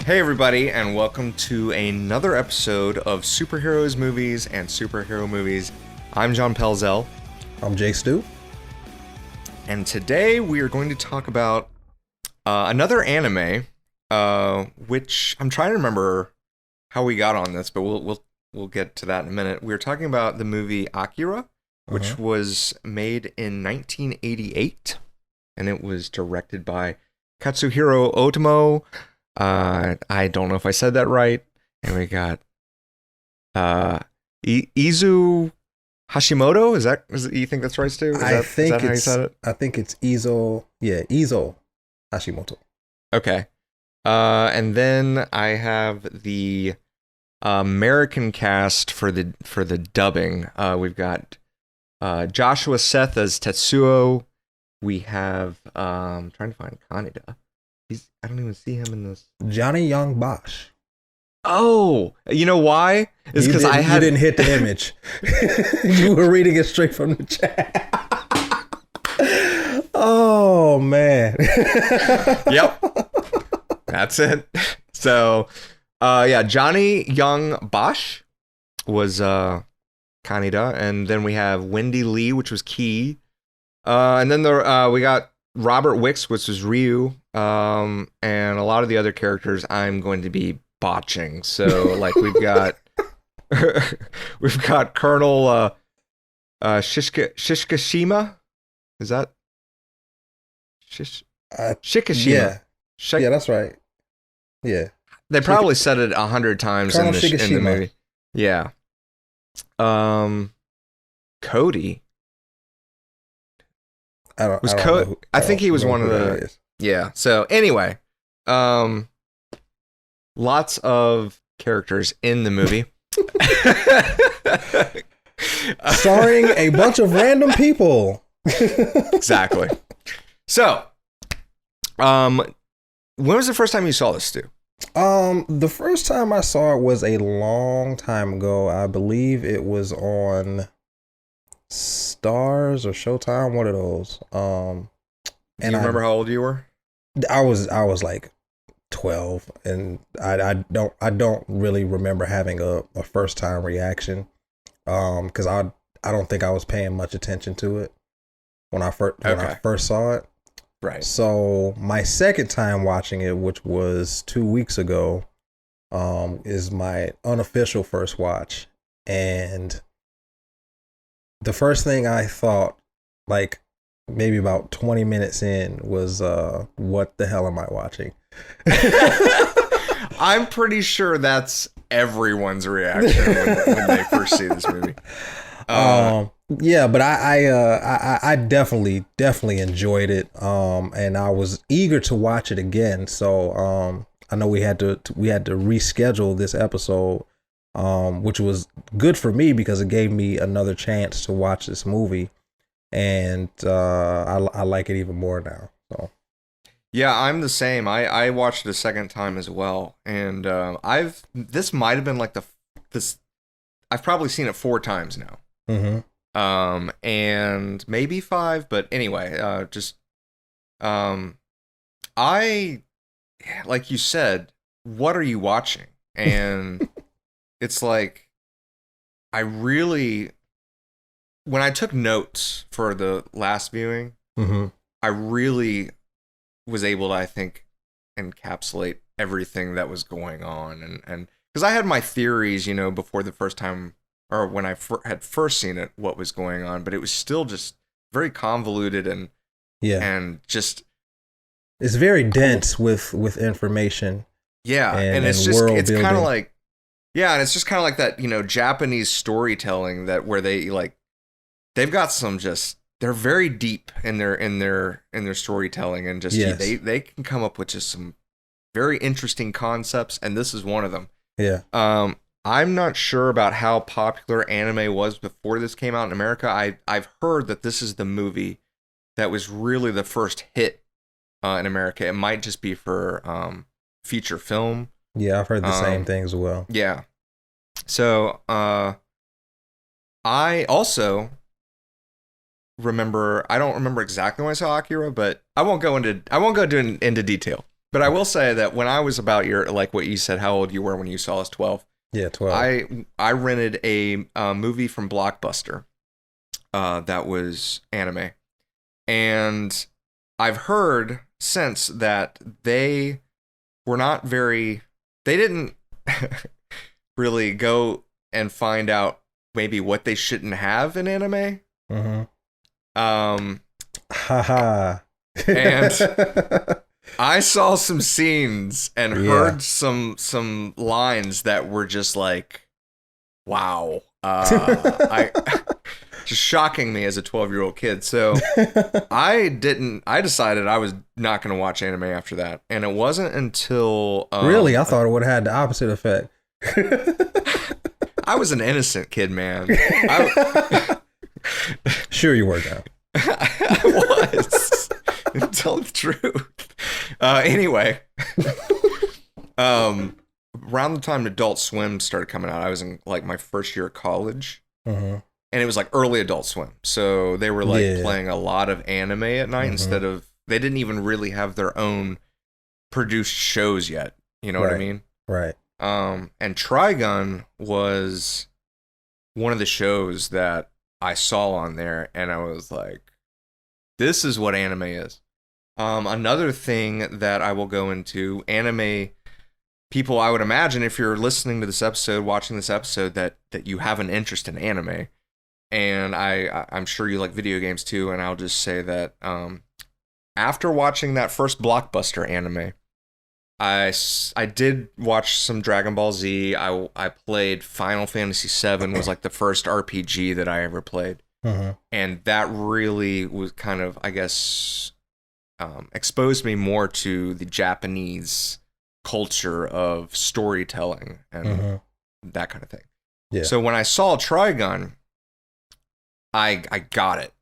Hey everybody, and welcome to another episode of Superheroes Movies and Superhero Movies. I'm John Pelzel. I'm Jake Stu. And today we are going to talk about another anime, which I'm trying to remember how we got on this, but we'll get to that in a minute. We're talking about the movie Akira, which was made in 1988, and it was directed by Katsuhiro Otomo. I don't know if I said that right. And we got Izu Hashimoto. Is you think that's right, Stu? I think how you said it? I think it's Izo Hashimoto. Okay. And then I have the American cast for the dubbing. We've got Joshua Seth as Tetsuo. We have I'm trying to find Kaneda. I don't even see him in this. Johnny Young Bosch. Oh, you know why? It's because you didn't hit the image. You were reading it straight from the chat. Oh man. Yep. That's it. So, yeah, Johnny Young Bosch was Kaneda, and then we have Wendy Lee, which was Key, and then we got Robert Wicks, which was Ryu, and a lot of the other characters I'm going to be botching. So, like, we've got Colonel Shishkashima. Is that Shikashima? Yeah, that's right. Yeah, they probably said it 100 times in the movie. Yeah. Cody. I think he was one of the. Yeah. So anyway, lots of characters in the movie, starring a bunch of random people. Exactly. So, when was the first time you saw this, Stu? The first time I saw it was a long time ago. I believe it was on Stars or Showtime, one of those. Do you remember how old you were? I was like 12, and I don't really remember having a first time reaction, because I don't think I was paying much attention to it when I first saw it. Right. So my second time watching it, which was 2 weeks ago, is my unofficial first watch, and the first thing I thought, like maybe about 20 minutes in, was what the hell am I watching? I'm pretty sure that's everyone's reaction when they first see this movie. Yeah, but I definitely enjoyed it, and I was eager to watch it again. So I know we had to reschedule this episode, which was good for me because it gave me another chance to watch this movie, and I like it even more now. So yeah, I'm the same. I watched it a second time as well, and this might have been like I've probably seen it 4 times now. Mm-hmm. And maybe 5, but anyway, I, like you said, what are you watching? And it's like, when I took notes for the last viewing, I really was able to, I think, encapsulate everything that was going on. And because I had my theories, before the first time, or when I had first seen it, what was going on, but it was still just very convoluted and just, it's very dense with information. Yeah, and it's kind of like, and it's just kind of like that, Japanese storytelling where they've got some they're very deep in their storytelling, and just they can come up with just some very interesting concepts, and this is one of them. Yeah. I'm not sure about how popular anime was before this came out in America. I've heard that this is the movie that was really the first hit in America. It might just be for feature film. Yeah, I've heard the same thing as well. Yeah. So I also remember, I don't remember exactly when I saw Akira, but I won't go into detail. But I will say that when I was about your, like what you said, how old you were when you saw us, 12. Yeah, 12. I rented a movie from Blockbuster that was anime. And I've heard since that they were not very, they didn't really go and find out maybe what they shouldn't have in anime. Haha. And I saw some scenes and heard some lines that were just like, wow. I just shocking me as a 12-year-old kid. So I decided I was not going to watch anime after that. And it wasn't until really, I thought it would have had the opposite effect. I was an innocent kid, man. Sure you were, now. I was. Tell the truth. Anyway, around the time Adult Swim started coming out, I was in like my first year of college, and it was like early Adult Swim. So they were like playing a lot of anime at night instead of, they didn't even really have their own produced shows yet. You know what I mean? Right. And Trigun was one of the shows that I saw on there, and I was like, this is what anime is. Another thing that I will go into, anime people, I would imagine if you're listening to this episode, watching this episode, that you have an interest in anime. And I'm sure you like video games too, and I'll just say that after watching that first Blockbuster anime, I did watch some Dragon Ball Z. I played Final Fantasy VII, was like the first RPG that I ever played. And that really was kind of, I guess, exposed me more to the Japanese culture of storytelling and that kind of thing. Yeah. So when I saw Trigun, I got it.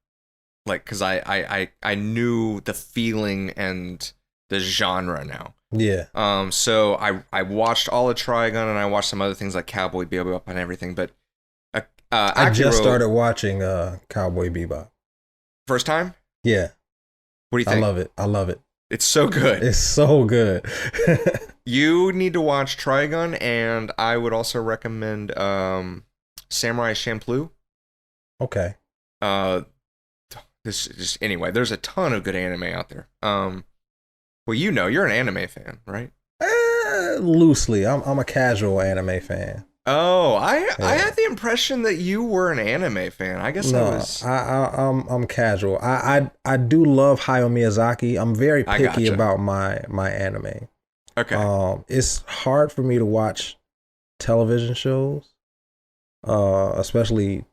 Like, because I knew the feeling and the genre now. Yeah. So I watched all of Trigun, and I watched some other things like Cowboy Bebop and everything, but I just started watching Cowboy Bebop. First time? Yeah. What do you think? I love it. It's so good. It's so good. You need to watch Trigun, and I would also recommend Samurai Champloo. Okay. This just anyway, there's a ton of good anime out there. Well, you know, you're an anime fan, right? Loosely. I'm a casual anime fan. Oh, I had the impression that you were an anime fan. I guess no, I'm casual. I do love Hayao Miyazaki. I'm very picky about my anime. Okay. It's hard for me to watch television shows, especially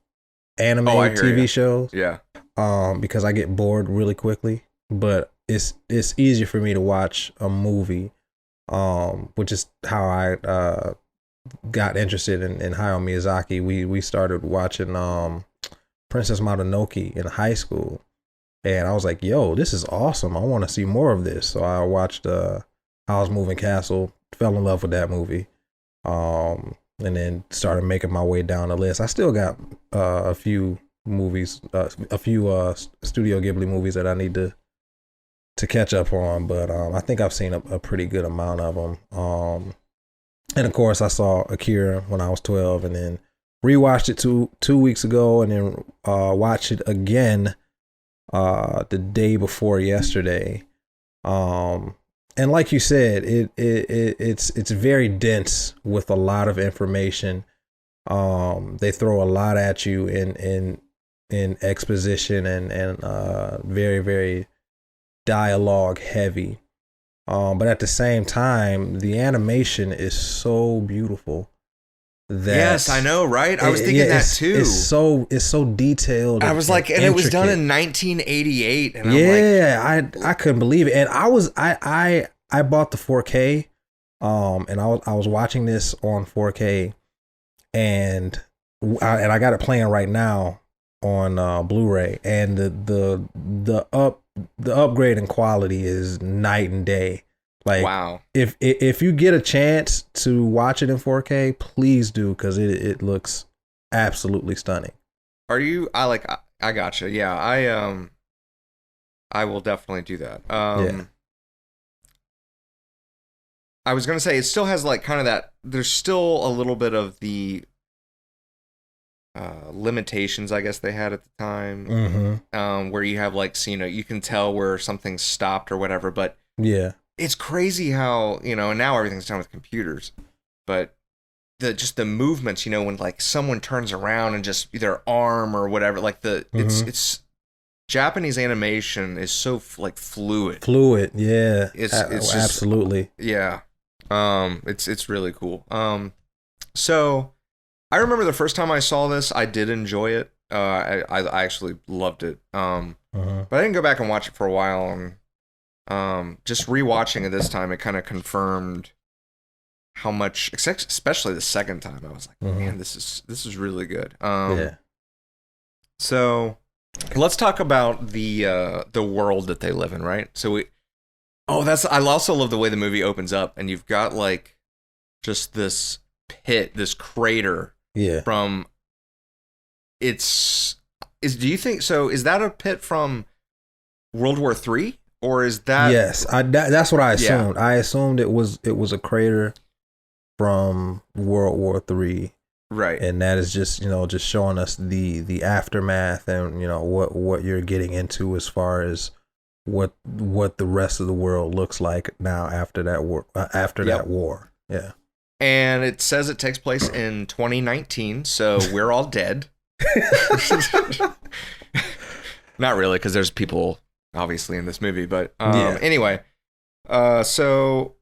anime TV shows. Yeah. Because I get bored really quickly. But it's easier for me to watch a movie, which is how I got interested in Hayao Miyazaki. We started watching Princess Mononoke in high school, and I was like, yo, this is awesome. I want to see more of this. So I watched Howl's Moving Castle, fell in love with that movie, and then started making my way down the list. I still got a few movies, a few Studio Ghibli movies that I need to catch up on, but I think I've seen a pretty good amount of them. And of course, I saw Akira when I was 12, and then rewatched it 2 weeks ago, and then watched it again the day before yesterday. And like you said, it's very dense with a lot of information. They throw a lot at you in exposition and very, very dialogue heavy. But at the same time, the animation is so beautiful. Yes, I know, right? I was thinking that too. It's so detailed. I was like, and it was done in 1988, and I'm like, I couldn't believe it. And I bought the 4K, and I was watching this on 4K, and I got it playing right now on Blu-ray, and the upgrade in quality is night and day. Like, wow. If you get a chance to watch it in 4K, please do, because it looks absolutely stunning. I gotcha. Yeah, I will definitely do that. I was gonna say it still has like kind of that. There's still a little bit of the limitations, I guess they had at the time, where you have like, you can tell where something's stopped or whatever. But yeah, it's crazy how and now everything's done with computers, but the movements, when like someone turns around and just their arm or whatever, like it's Japanese animation is so like fluid. Yeah, It's just, absolutely. Yeah. It's really cool. So I remember the first time I saw this, I did enjoy it. I actually loved it. But I didn't go back and watch it for a while, and just rewatching it this time, it kind of confirmed how much, especially the second time, I was like, man, this is really good. Yeah. So let's talk about the world that they live in, right? So I also love the way the movie opens up, and you've got like just this pit, this crater. Yeah. From do you think so? Is that a pit from World War III, or is that? Yes, that's what I assumed. Yeah. I assumed it was a crater from World War III. Right. And that is just just showing us the aftermath, and what you're getting into as far as what the rest of the world looks like now after that war. That war. Yeah. And it says it takes place in 2019, so we're all dead. Not really, because there's people obviously in this movie, but anyway. So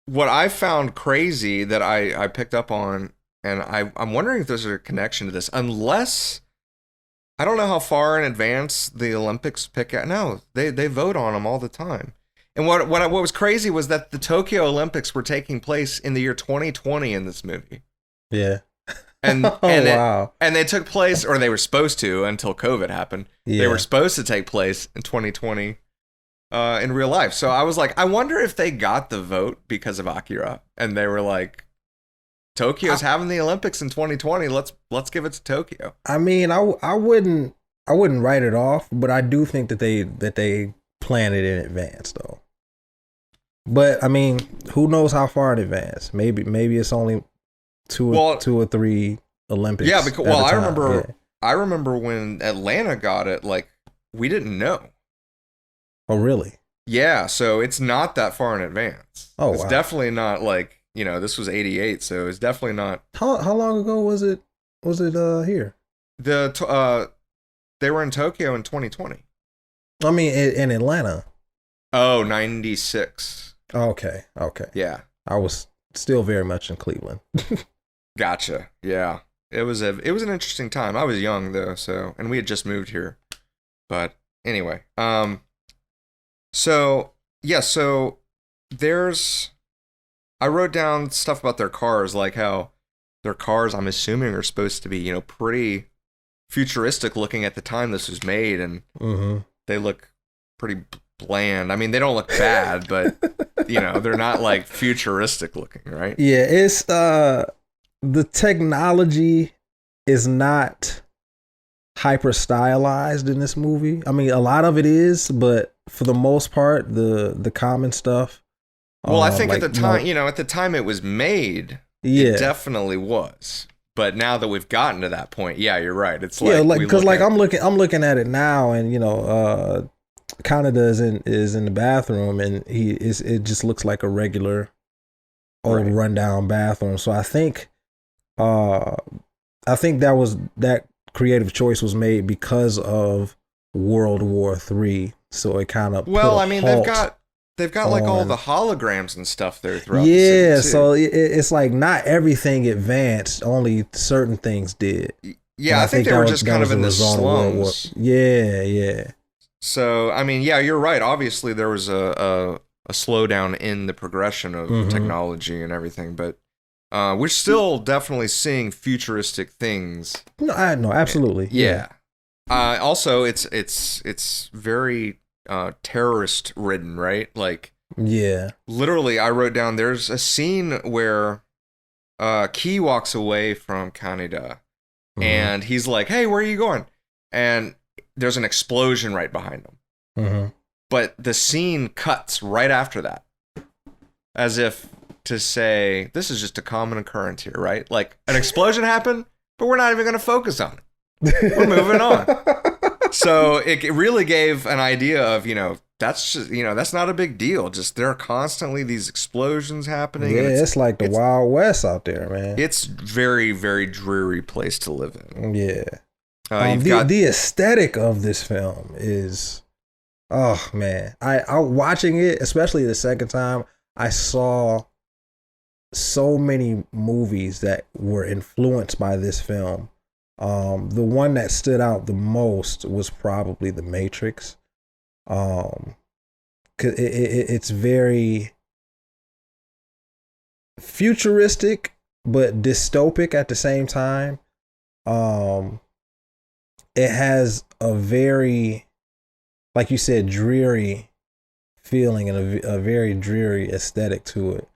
what I found crazy that I picked up on, and I'm wondering if there's a connection to this, unless I don't know how far in advance the Olympics pick out. No, they vote on them all the time. And what was crazy was that the Tokyo Olympics were taking place in the year 2020 in this movie. Yeah. And wow. And they took place, or they were supposed to until COVID happened. Yeah. They were supposed to take place in 2020 in real life. So I was like, I wonder if they got the vote because of Akira, and they were like, Tokyo's having the Olympics in 2020. Let's give it to Tokyo. I mean, I wouldn't write it off, but I do think that they planned it in advance, though. But I mean, who knows how far in advance? Maybe it's only two or three Olympics. Yeah, because I remember when Atlanta got it, like, we didn't know. Oh, really? Yeah, so it's not that far in advance. Oh, it's definitely not like, this was 88, so it's definitely not. How long ago was it here? They were in Tokyo in 2020. I mean, in Atlanta. Oh, 96. Okay. Yeah. I was still very much in Cleveland. Gotcha. Yeah. It was an interesting time. I was young though, and we had just moved here. But anyway, so I wrote down stuff about their cars, like how their cars, I'm assuming, are supposed to be, pretty futuristic looking at the time this was made, and they look pretty bland. I mean, they don't look bad, but they're not like futuristic looking, right? Yeah, it's the technology is not hyper stylized in this movie. I mean, a lot of it is, but for the most part, the common stuff. Well, I think at the time it was made, it definitely was. But now that we've gotten to that point, yeah, you're right. It's like because I'm looking at it now, and Kaneda is in the bathroom, and it just looks like a regular old rundown bathroom. So I think that creative choice was made because of World War III. So it kind of they've got like all the holograms and stuff there throughout. Yeah, the city too. So it's like not everything advanced, only certain things did. Yeah, I think they were just kind of in the slums. Yeah. So, I mean, yeah, you're right. Obviously, there was a slowdown in the progression of technology and everything, but we're still definitely seeing futuristic things. No, absolutely. Yeah. Also, it's very terrorist ridden, right? Like, yeah. Literally, I wrote down, there's a scene where Key walks away from Kaneda, and he's like, "Hey, where are you going?" And there's an explosion right behind him. But the scene cuts right after that, as if to say this is just a common occurrence here, right? Like an explosion happened, but we're not even going to focus on it. We're moving on. So it really gave an idea of, that's just, that's not a big deal. Just there are constantly these explosions happening. Yeah, and it's like the Wild West out there, man. It's very, very dreary place to live in. Yeah. The aesthetic of this film is, oh man, I watching it, especially the second time, I saw so many movies that were influenced by this film. The one that stood out the most was probably The Matrix. 'Cause it's very futuristic but dystopic at the same time. It has a very, like you said, dreary feeling and a very dreary aesthetic to it.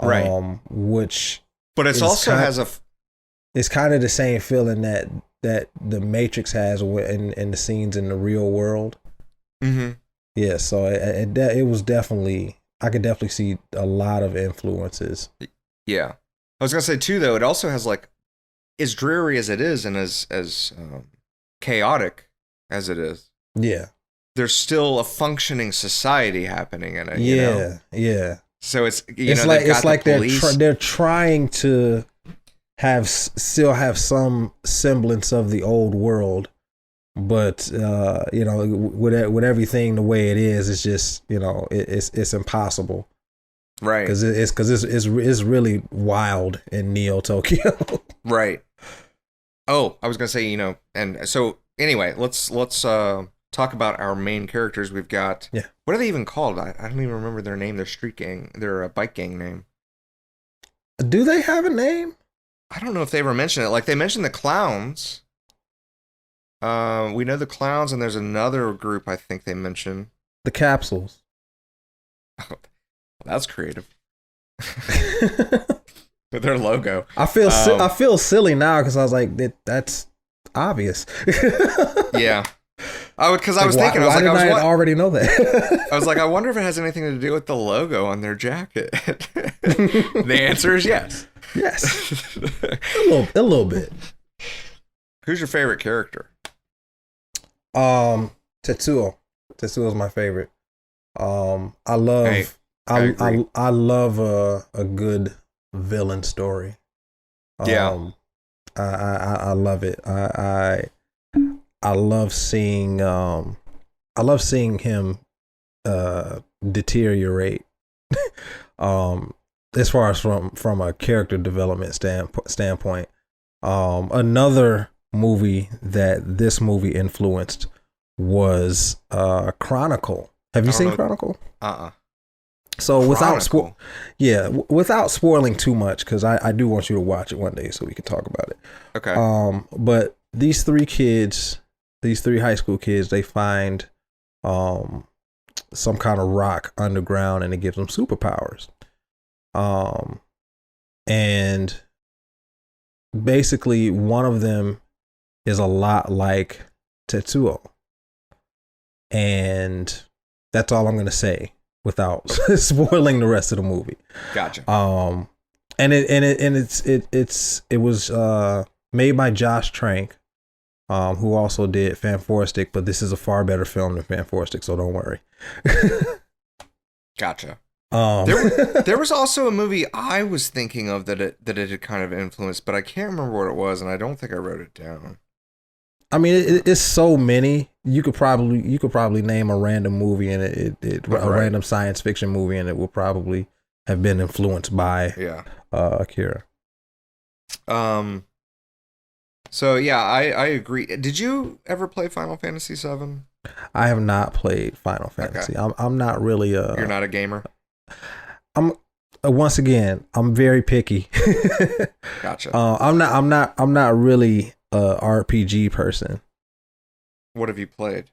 Right. But it's also it's kind of the same feeling that the Matrix has in the scenes in the real world. Mm-hmm. Yeah, so it was definitely, I could definitely see a lot of influences. Yeah, I was gonna say too, though, it also has like, as dreary as it is and as chaotic as it is. Yeah, there's still a functioning society happening in it. Yeah. So it's like they're trying to still have some semblance of the old world, but with everything the way it is, it's just it's impossible, right? Because it's really wild in Neo Tokyo. Right. Oh, I was gonna say, and so anyway, let's talk about our main characters. We've got, what are they even called? I don't even remember their name. Their street gang, their bike gang name. Do they have a name? I don't know if they ever mentioned it. Like, they mentioned the clowns. We know the clowns, and there's another group I think they mentioned. The Capsules. Oh, that's creative. With their logo. I feel silly now because I was like, that's obvious. Yeah. Because I was thinking, why did I already know that? I was like, I wonder if it has anything to do with the logo on their jacket. The answer is yes. Yes. A little bit. Who's your favorite character? Tetsuo. Tetsuo is my favorite. I love a good villain story. Yeah. I love it. I love seeing him deteriorate. As far as from a character development standpoint. Another movie that this movie influenced was Chronicle. Have you seen Chronicle? So without spoiling too much, because I do want you to watch it one day so we can talk about it. Okay. But these three high school kids, they find some kind of rock underground and it gives them superpowers. And basically one of them is a lot like Tetsuo. And that's all I'm going to say without spoiling the rest of the movie. Gotcha. And it was made by Josh Trank, who also did Fanforstic, but this is a far better film than Fanforstic, so don't worry. Gotcha. There was also a movie I was thinking of that it had kind of influenced, but I can't remember what it was, and I don't think I wrote it down. I mean, it's so many. You could probably name a random movie and a random science fiction movie, and it will probably have been influenced by Akira. So yeah, I agree. Did you ever play Final Fantasy VII? I have not played Final Fantasy. Okay. I'm not really You're not a gamer? I'm once again, I'm very picky. Gotcha. I'm not really a RPG person. What have you played?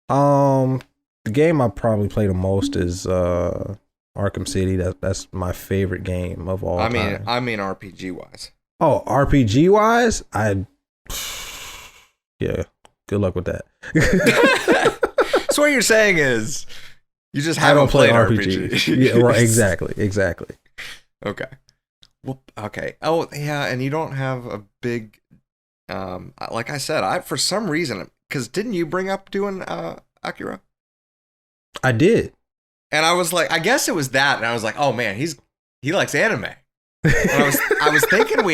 The game I probably play the most is Arkham City. That's my favorite game of all time. I mean RPG wise. Oh, RPG wise, yeah. Good luck with that. So what you're saying is you just haven't played RPG. Yeah, right. Exactly. Okay. Well, okay. Oh, yeah, and you don't have a big, like I said, I for some reason, because didn't you bring up doing Akira? I did. And I was like, I guess it was that, and I was like, oh man, he likes anime. And I was thinking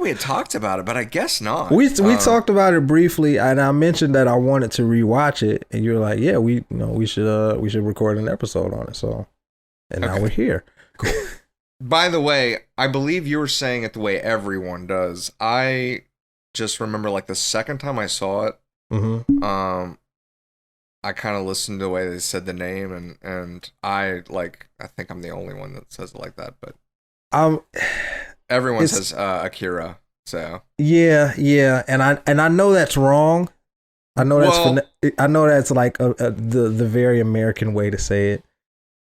we had talked about it, but I guess not. We talked about it briefly, and I mentioned that I wanted to rewatch it, and you're like, yeah, we should record an episode on it. So, and now we're here. Cool. By the way, I believe you were saying it the way everyone does. I just remember like the second time I saw it, I kind of listened to the way they said the name, and I think I'm the only one that says it like that, but everyone says Akira. So yeah, and I know that's wrong. I know that's like the very American way to say it.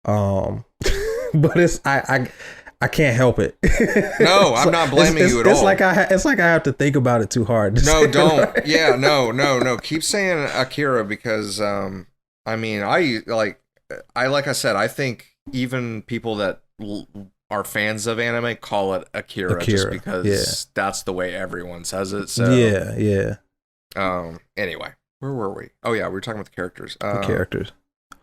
But it's I can't help it. No, I'm not blaming you at all. It's like I have to think about it too hard. No, don't. Right. Yeah, no. Keep saying Akira because I mean, like I said, I think even people that are fans of anime call it Akira just because that's the way everyone says it. So yeah. Anyway, where were we? Oh yeah, we were talking about the characters. The characters.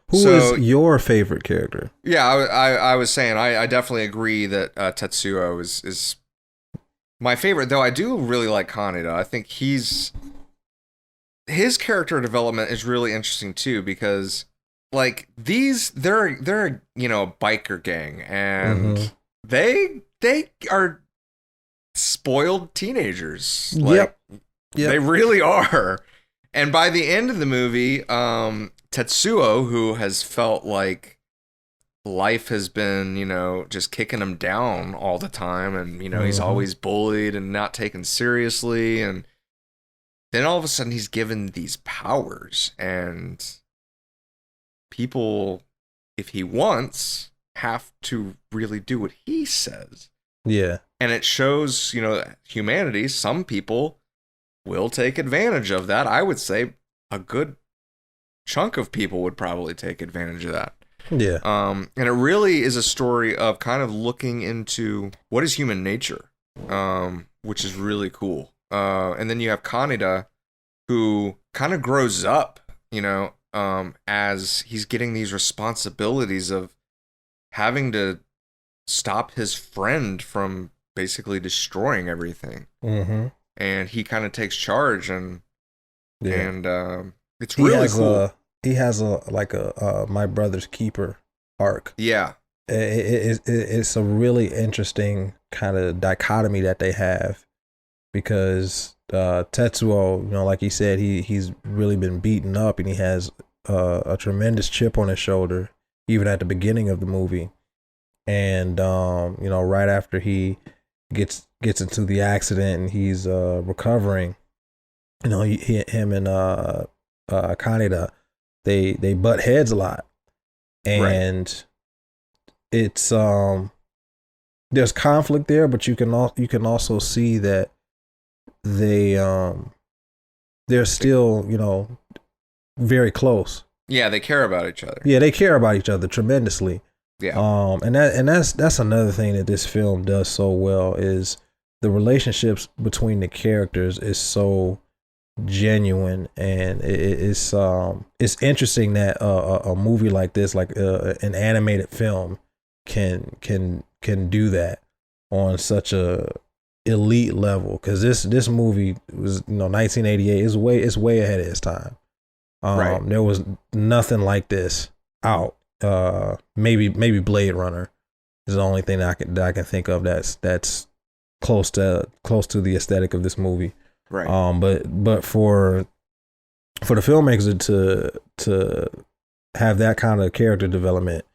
Who is your favorite character? Yeah, I was saying I definitely agree that Tetsuo is my favorite, though I do really like Kaneda. I think his character development is really interesting too, because like they're a biker gang, and they are spoiled teenagers. Like, yep. They really are. And by the end of the movie, Tetsuo, who has felt like life has been, just kicking him down all the time, and he's always bullied and not taken seriously, and then all of a sudden he's given these powers, and people, if he wants, have to really do what he says. Yeah. And it shows, humanity, some people will take advantage of that. I would say a good chunk of people would probably take advantage of that. Yeah. And it really is a story of kind of looking into what is human nature, which is really cool. And then you have Kaneda, who kind of grows up, as he's getting these responsibilities of having to stop his friend from basically destroying everything. Mm-hmm. And he kind of takes charge, and it's really cool. He has a My Brother's Keeper arc. Yeah, it's a really interesting kind of dichotomy that they have, because Tetsuo, like he said, he's really been beaten up, and he has a tremendous chip on his shoulder, even at the beginning of the movie, and right after he gets into the accident and he's recovering, him and Kaneda, they butt heads a lot, and it's there's conflict there, but you can also see that they're still very close. Yeah, they care about each other. Yeah, they care about each other tremendously. Yeah. And that's another thing that this film does so well, is the relationships between the characters is so genuine, and it's interesting that a movie like this, like an animated film, can do that on such a elite level, because this movie was 1988 is way ahead of its time. There was nothing like this out. Maybe Blade Runner is the only thing that I can think of that's close to the aesthetic of this movie. Right. But for the filmmakers to have that kind of character development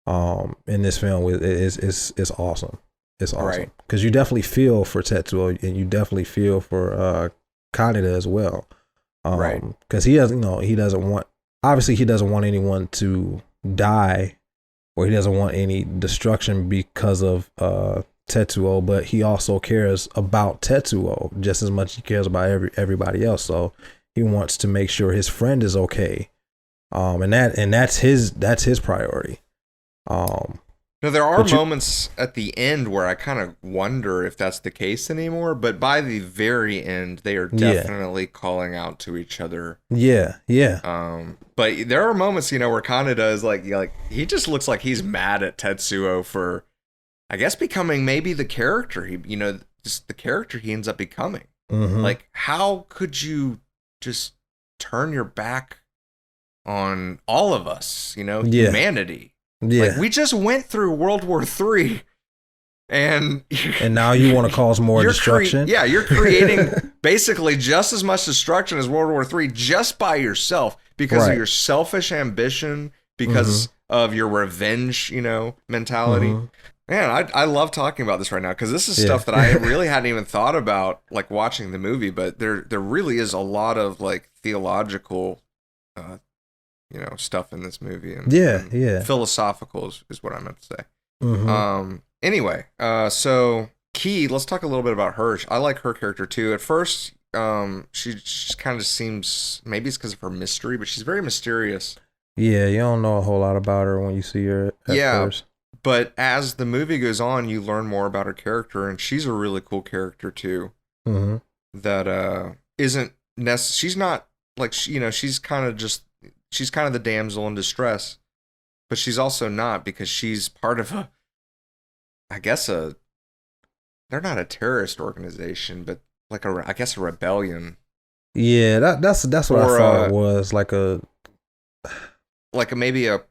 in this film is awesome. It's awesome, because you definitely feel for Tetsuo, and you definitely feel for Kaneda as well. Because he doesn't want anyone to die, or he doesn't want any destruction because of Tetsuo, but he also cares about Tetsuo just as much as he cares about everybody else. So he wants to make sure his friend is okay, and that's his priority. No, there are moments at the end where I kind of wonder if that's the case anymore, but by the very end, they are definitely calling out to each other. Yeah, yeah. But there are moments, where Kaneda is like he just looks like he's mad at Tetsuo for, I guess, becoming maybe the character just the character he ends up becoming. Mm-hmm. Like, how could you just turn your back on all of us, humanity? Yeah. Like, we just went through World War III, and now you want to cause more destruction? You're creating basically just as much destruction as World War III just by yourself because of your selfish ambition, because of your revenge, mentality. Man, I love talking about this right now because this is stuff that I really hadn't even thought about, like, watching the movie. But there really is a lot of, like, theological stuff in this movie, and philosophical is what I meant to say. Anyway, so Key, let's talk a little bit about her. I like her character too. At first, she just kind of seems, maybe it's because of her mystery, but she's very mysterious. Yeah, you don't know a whole lot about her when you see her at first. But as the movie goes on, you learn more about her character, and she's a really cool character too. That isn't she's not like, she's kind of the damsel in distress, but she's also not, because she's part of they're not a terrorist organization, but like I guess a rebellion. Yeah, that's what I thought it was, maybe a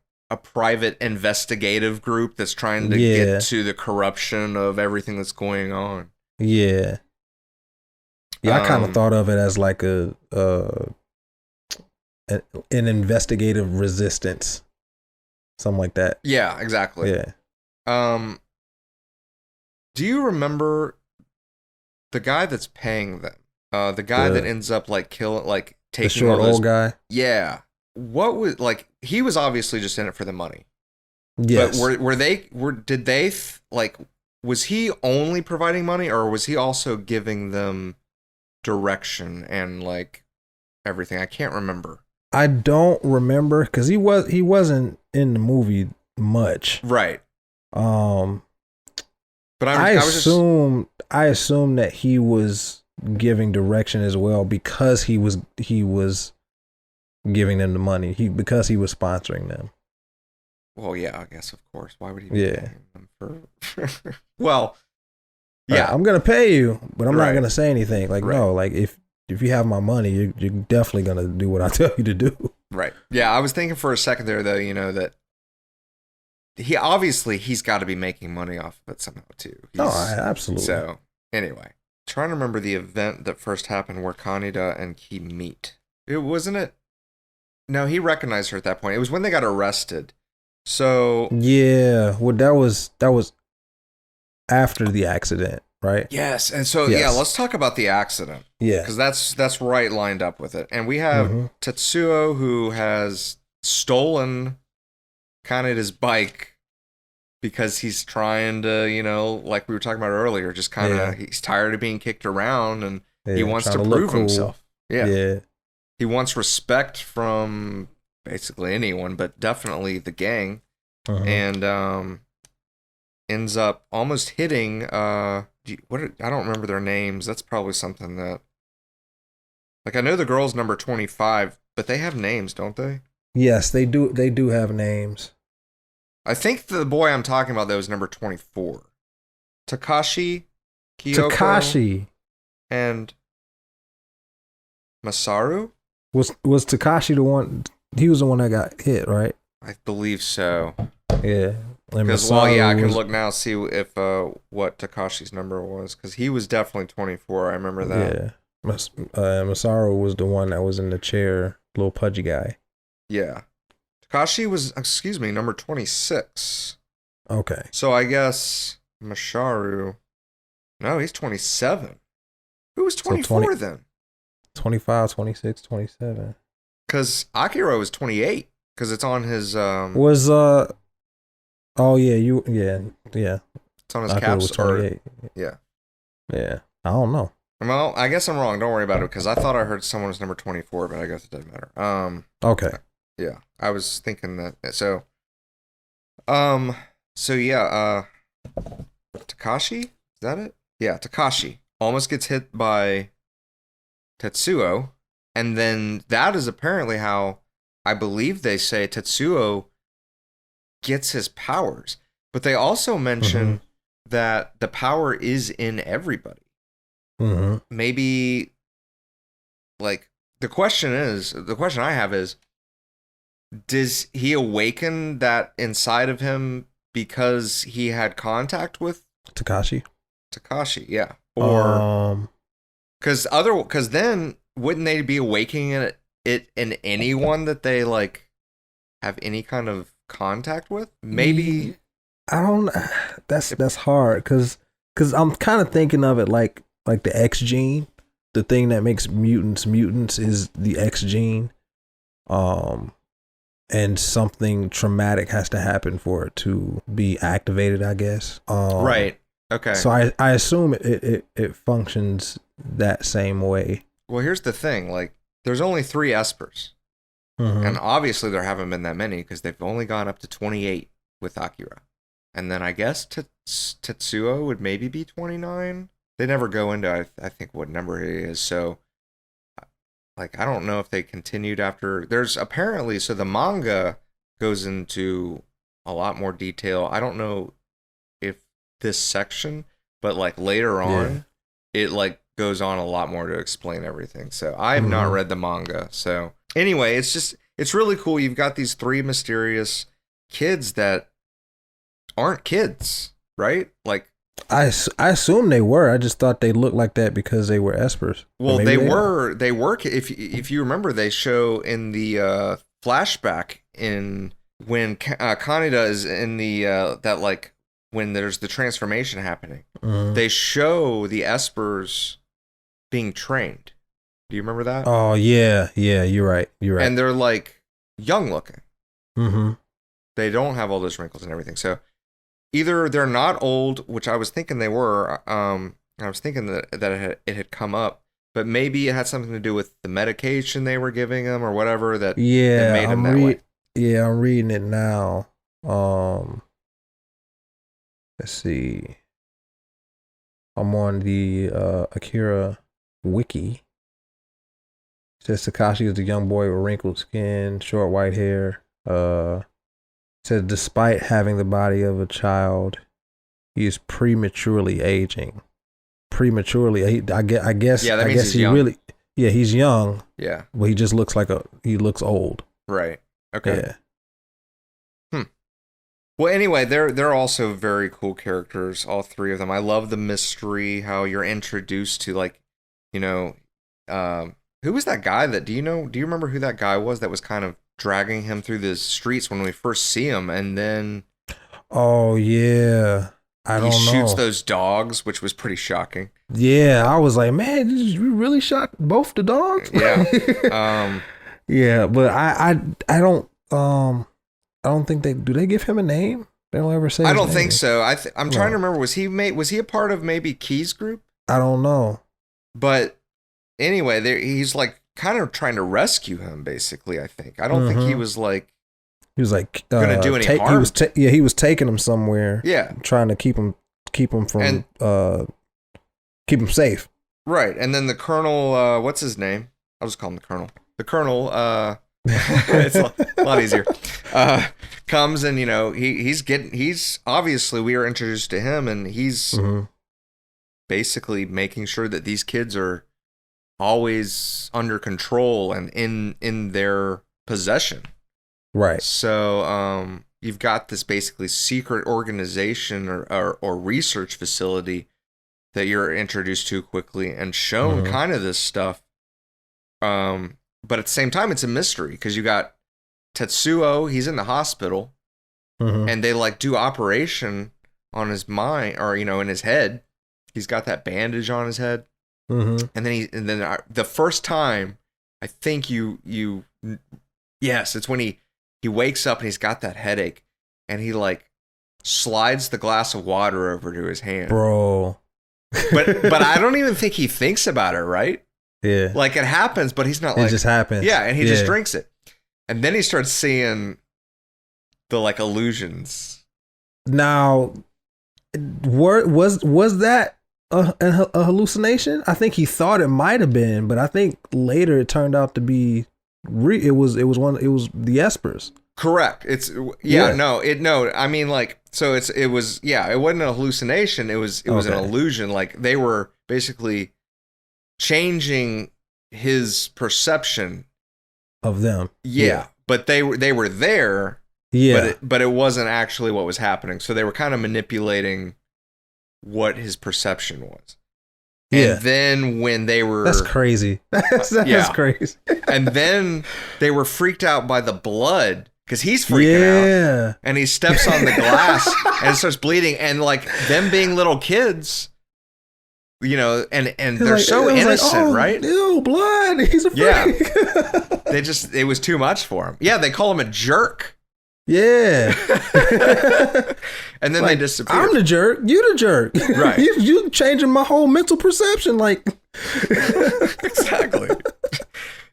private investigative group that's trying to get to the corruption of everything that's going on. Yeah. Yeah, I kind of thought of it as like an investigative resistance, something like that. Yeah, exactly. Yeah. Do you remember the guy that's paying them? The guy that ends up taking the short old guy. Yeah. What was he was obviously just in it for the money. Yes. But was he only providing money, or was he also giving them direction and everything? I can't remember. I don't remember because he wasn't in the movie much. Right. But I assume that he was giving direction as well, because he was giving them the money. Because he was sponsoring them. Well, yeah, I guess, of course. Why would he be paying them for? Well, yeah, I'm gonna pay you, but I'm not gonna say anything. No, if you have my money, you're definitely gonna do what I tell you to do. Right. Yeah, I was thinking for a second there, though, that he's got to be making money off of it somehow too. Absolutely. So anyway, trying to remember the event that first happened where Kaneda and Ki meet. It wasn't it. No, he recognized her at that point. It was when they got arrested. So yeah, well, that was after the accident, right? Yes, and so let's talk about the accident. Yeah, because that's right lined up with it, and we have Tetsuo, who has stolen Kaneda's bike because he's trying to, like we were talking about earlier, just kind of he's tired of being kicked around, and he wants to prove himself. Yeah. He wants respect from basically anyone, but definitely the gang, and ends up almost hitting I don't remember their names. That's probably something that, I know the girl's number 25, but they have names, don't they? Yes, they do. They do have names. I think the boy I'm talking about, though, is number 24. Tsukashi, Kyoko, and Masaru? Was Tsukashi the one? He was the one that got hit, right? I believe so. Yeah. Because, I can look now, see if what Takashi's number was, because he was definitely 24. I remember that. Yeah. Masaru was the one that was in the chair, little pudgy guy. Yeah. Tsukashi was, number 26. Okay. So I guess Masaru, no, he's 27. Who was 24 then? 25, 26, 27. Because Akira was 28, because it's on his... Oh, yeah, yeah. It's on his caps. 28. Yeah. Yeah. I don't know. Well, I guess I'm wrong. Don't worry about it, because I thought I heard someone was number 24, but I guess it doesn't matter. Okay. Yeah. I was thinking that. So So yeah, Takashi? Is that it? Yeah, Takashi almost gets hit by Tetsuo, and then that is apparently how I believe they say Tetsuo gets his powers. But they also mention that the power is in everybody. Maybe, like, the question I have is, does he awaken that inside of him because he had contact with Takashi? Yeah. Or because then wouldn't they be awakening it in anyone that they like have any kind of contact with? Maybe I don't. That's hard because I'm kind of thinking of it like the X gene. The thing that makes mutants is the X gene. And something traumatic has to happen for it to be activated, I guess. Right. Okay. So I assume it functions that same way. Well, here's the thing. Like, there's only 3 espers. And obviously there haven't been that many because they've only gone up to 28 with Akira. And then I guess Tetsuo would maybe be 29. They never go into, I think, what number it is. So, like, I don't know if they continued after. There's apparently, so the manga goes into a lot more detail. I don't know if this section, but like later on, it like goes on a lot more to explain everything. So I have not read the manga. So anyway, it's really cool. You've got these 3 mysterious kids that aren't kids, right? Like, I assume they were. I just thought they looked like that because they were espers. Well, they were. If you remember, they show in the flashback in when Kaneda is in the that like when there's the transformation happening. They show the espers being trained. Do you remember that? Oh yeah, you're right. And they're like young looking. They don't have all those wrinkles and everything. So either they're not old, which I was thinking they were. I was thinking that it had come up, but maybe it had something to do with the medication they were giving them or whatever that made them that way. Yeah, I'm reading it now. Let's see. I'm on the Akira wiki. It says Tsukashi is a young boy with wrinkled skin, short white hair. Says despite having the body of a child, he is prematurely aging. Prematurely, I guess. Yeah, that means he's he young. really. Yeah, he's young. Yeah, but he just looks he looks old. Right. Okay. Yeah. Well, anyway, they're also very cool characters, all 3 of them. I love the mystery, how you're introduced to, like, you know, who was that guy that do you remember who that guy was that was kind of dragging him through the streets when we first see him, and then oh yeah, he shoots those dogs, which was pretty shocking. Yeah, I was like, man, did you really shot both the dogs? Yeah. Yeah, but I don't think do they give him a name? They don't ever say. I don't think so. I'm trying to remember. Was he a part of maybe Key's group? I don't know. But anyway, he's like kind of trying to rescue him. Basically, I think. I don't think he was like. He was like gonna do any harm. He was taking him somewhere. Yeah, trying to keep him from keep him safe. Right, and then the Colonel, what's his name? I'll just call him the Colonel. The Colonel, it's a lot easier. Comes and he's obviously we are introduced to him, and he's basically making sure that these kids are always under control and in their possession. Right. So you've got this basically secret organization or research facility that you're introduced to quickly and shown kind of this stuff. But at the same time, it's a mystery because you got Tetsuo, he's in the hospital, and they like do operation on his mind or in his head. He's got that bandage on his head, and then the first time I think it's when he wakes up and he's got that headache, and he like slides the glass of water over to his hand, bro. but I don't even think he thinks about it, right? Yeah. Like it happens, but he's not it just happens. Yeah, and he just drinks it. And then he starts seeing the like illusions Now, was that a hallucination? I think he thought it might have been, but I think later it turned out to be it was the espers. Correct. No. I mean, like, so it wasn't a hallucination. It was an illusion. Like, they were basically changing his perception of them. Yeah. But they were there. Yeah. But it wasn't actually what was happening. So they were kind of manipulating what his perception was. And then when they were... That's crazy. That's crazy. And then they were freaked out by the blood because he's freaking out. And he steps on the glass and it starts bleeding. And like them being little kids, you know, and they're like, so innocent, right? Ew, blood. He's a freak. Yeah. It was too much for him. Yeah, they call him a jerk. Yeah. And then they disappear. I'm the jerk. You the jerk. Right. you changing my whole mental perception. Like. Exactly.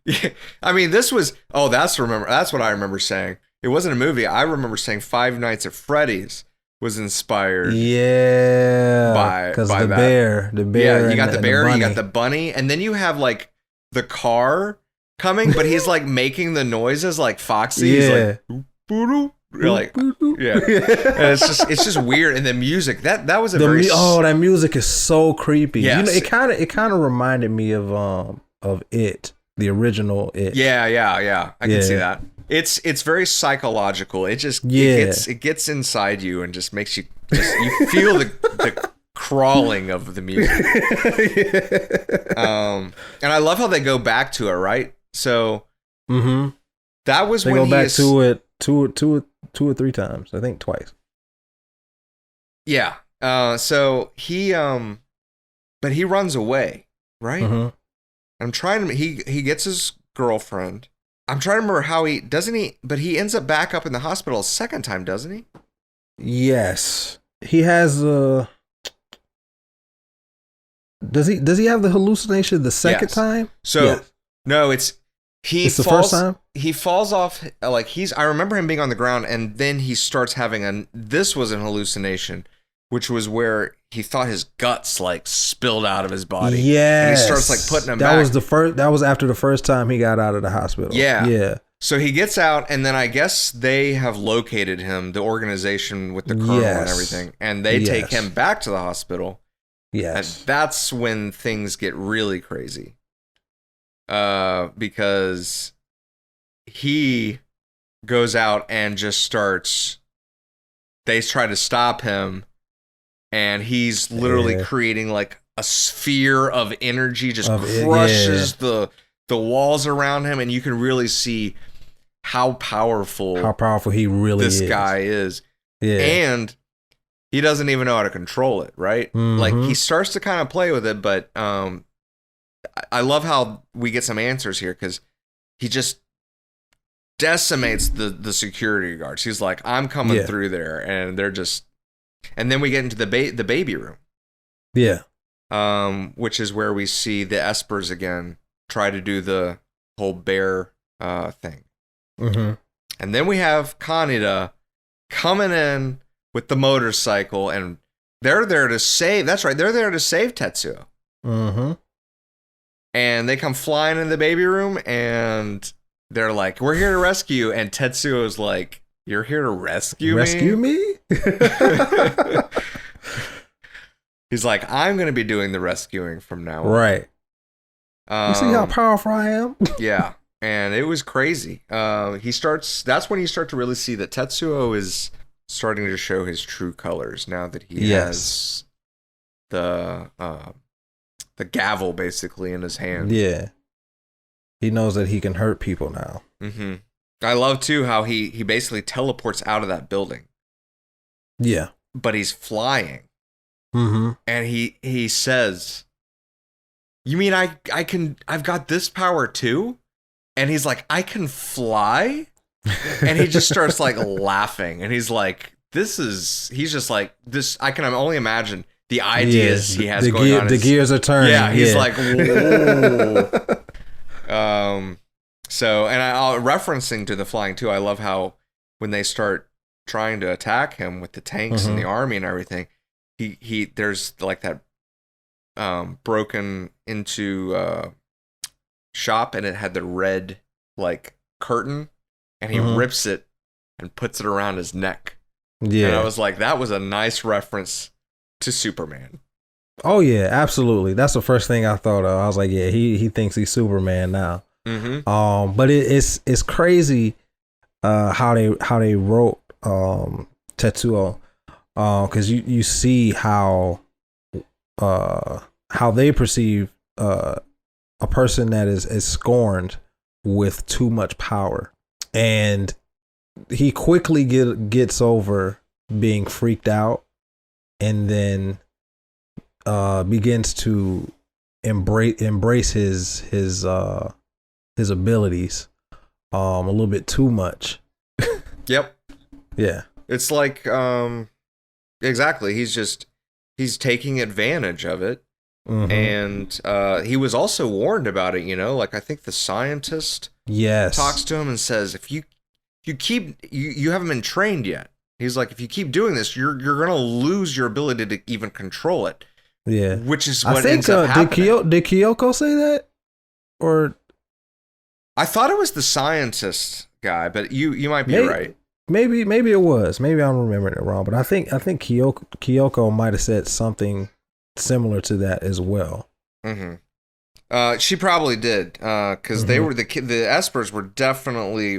Yeah. I mean, that's what I remember saying. It wasn't a movie. I remember saying Five Nights at Freddy's was inspired. Yeah. Because the bear. Yeah, you got the bear, you got the bunny, and then you have like the car coming, but he's like making the noises like Foxy. Yeah. He's like, you're like, yeah. And it's just weird. And the music, that was that music is so creepy. Yes. You know, it kind of reminded me of It, the original It. Yeah. I can see that. It's very psychological. It just it gets inside you and just makes you you feel the crawling of the music. And I love how they go back to it, right? So that was when they go back to it two or three times. I think twice. Yeah. So he but he runs away, right? I'm trying to he gets his girlfriend. I'm trying to remember how but he ends up back up in the hospital a second time, doesn't he? Yes. He has does he have the hallucination the second time? So no, it's the first time? He falls off, like I remember him being on the ground, and then he starts having this was an hallucination, which was where he thought his guts like spilled out of his body. Yeah. And he starts like putting them back. That was after the first time he got out of the hospital. Yeah. Yeah. So he gets out, and then I guess they have located him, the organization with the colonel and everything, and they take him back to the hospital. Yes. And that's when things get really crazy. Because he goes out and just starts, they try to stop him, and he's literally creating like a sphere of energy, just crushes the walls around him, and you can really see how powerful he really this guy is. Yeah. And he doesn't even know how to control it, right? Like he starts to kind of play with it, but I love how we get some answers here because he just decimates the security guards. He's like, I'm coming through there, and they're just, and then we get into the baby room. Yeah. Which is where we see the espers again try to do the whole bear thing. And then we have Kaneda coming in with the motorcycle, and they're there to save. That's right, they're there to save Tetsuo. And they come flying in the baby room, and they're like, "We're here to rescue." And Tetsuo's like, "You're here to rescue me?" He's like, "I'm going to be doing the rescuing from now on." Right. You see how powerful I am? Yeah. And it was crazy. That's when you start to really see that Tetsuo is starting to show his true colors now that he has the gavel basically in his hand. Yeah. He knows that he can hurt people now. I love too how he basically teleports out of that building. Yeah. But he's flying. And he says, "You mean I've got this power too?" And he's like, "I can fly?" And he just starts like laughing, and he's like, he's just like, this, I can only imagine the ideas he has going on. The gears are turning. Yeah, he's like, whoa. So, and referencing to the flying too, I love how when they start trying to attack him with the tanks and the army and everything, he there's like that broken into shop, and it had the red like curtain, and he rips it and puts it around his neck. Yeah. And I was like, that was a nice reference to Superman. Oh yeah, absolutely. That's the first thing I thought of. I was like, yeah, he thinks he's Superman now. But it's crazy how they wrote Tetsuo, because you see how they perceive a person that is scorned with too much power, and he quickly gets over being freaked out, and then begins to embrace his abilities a little bit too much. Yep. Yeah. It's like exactly. He's taking advantage of it. And he was also warned about it, like I think the scientist talks to him and says, if you haven't been trained yet. He's like, if you keep doing this, you're gonna lose your ability to even control it. Yeah, which is what ends up happening. Did Kyoko say that, or I thought it was the scientist guy, but you might be right. Maybe it was. Maybe I'm remembering it wrong, but I think Kyoko might have said something similar to that as well. She probably did, because they were the Espers were definitely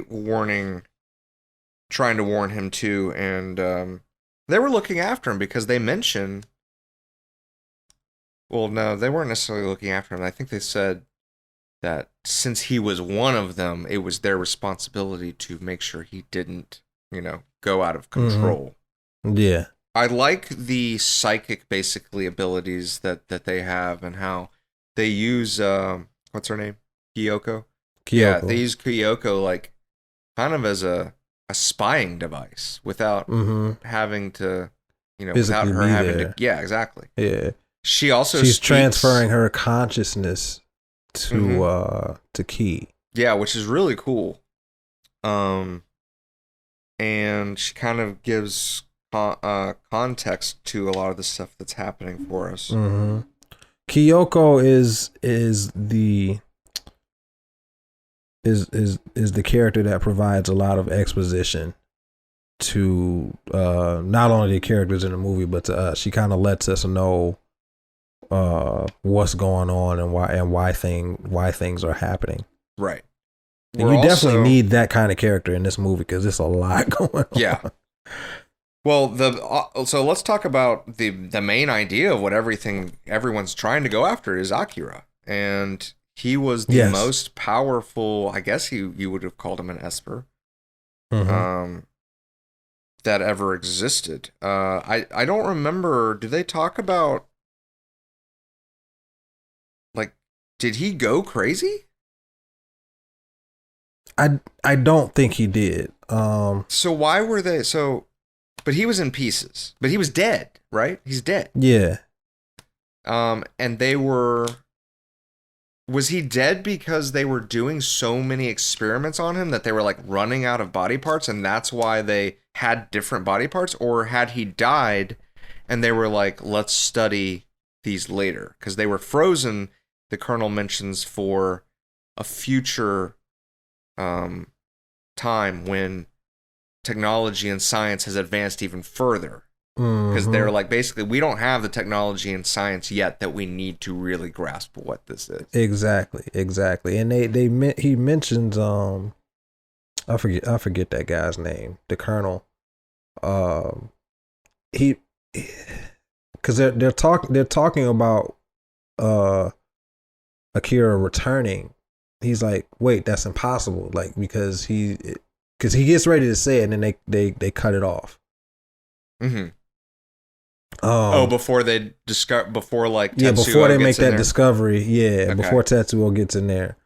trying to warn him too, and they were looking after him because they mentioned. Well, no, they weren't necessarily looking after him. I think they said that since he was one of them, it was their responsibility to make sure he didn't, go out of control. Yeah. I like the psychic, basically, abilities that they have, and how they use, what's her name? Kyoko? Yeah, they use Kyoko, like, kind of as a spying device without having to, without her having to. Yeah, exactly. Yeah. She's transferring her consciousness to Ki. Yeah, which is really cool. And she kind of gives context to a lot of the stuff that's happening for us. Kyoko is the character that provides a lot of exposition to not only the characters in the movie, but to us. She kind of lets us know what's going on and why things are happening. Right. And you definitely need that kind of character in this movie because there's a lot going on. Yeah. Well, so let's talk about the main idea of what everyone's trying to go after is Akira, and he was the most powerful. I guess you would have called him an Esper, that ever existed. I don't remember. Do they talk about, like, did he go crazy? I don't think he did. So why were they so? But he was in pieces. But he was dead, right? He's dead. Yeah. And they were. Was he dead because they were doing so many experiments on him that they were like running out of body parts, and that's why they had different body parts? Or had he died and they were like, let's study these later? Because they were frozen, the Colonel mentions, for a future time when technology and science has advanced even further. Because they're like, basically, we don't have the technology and science yet that we need to really grasp what this is. Exactly. And he mentions I forget that guy's name, the Colonel. He, because they're talking about Akira returning. He's like, wait, that's impossible. Like, because he gets ready to say it, and then they cut it off. Before they discover, before they make that discovery, before Tetsuo gets in there,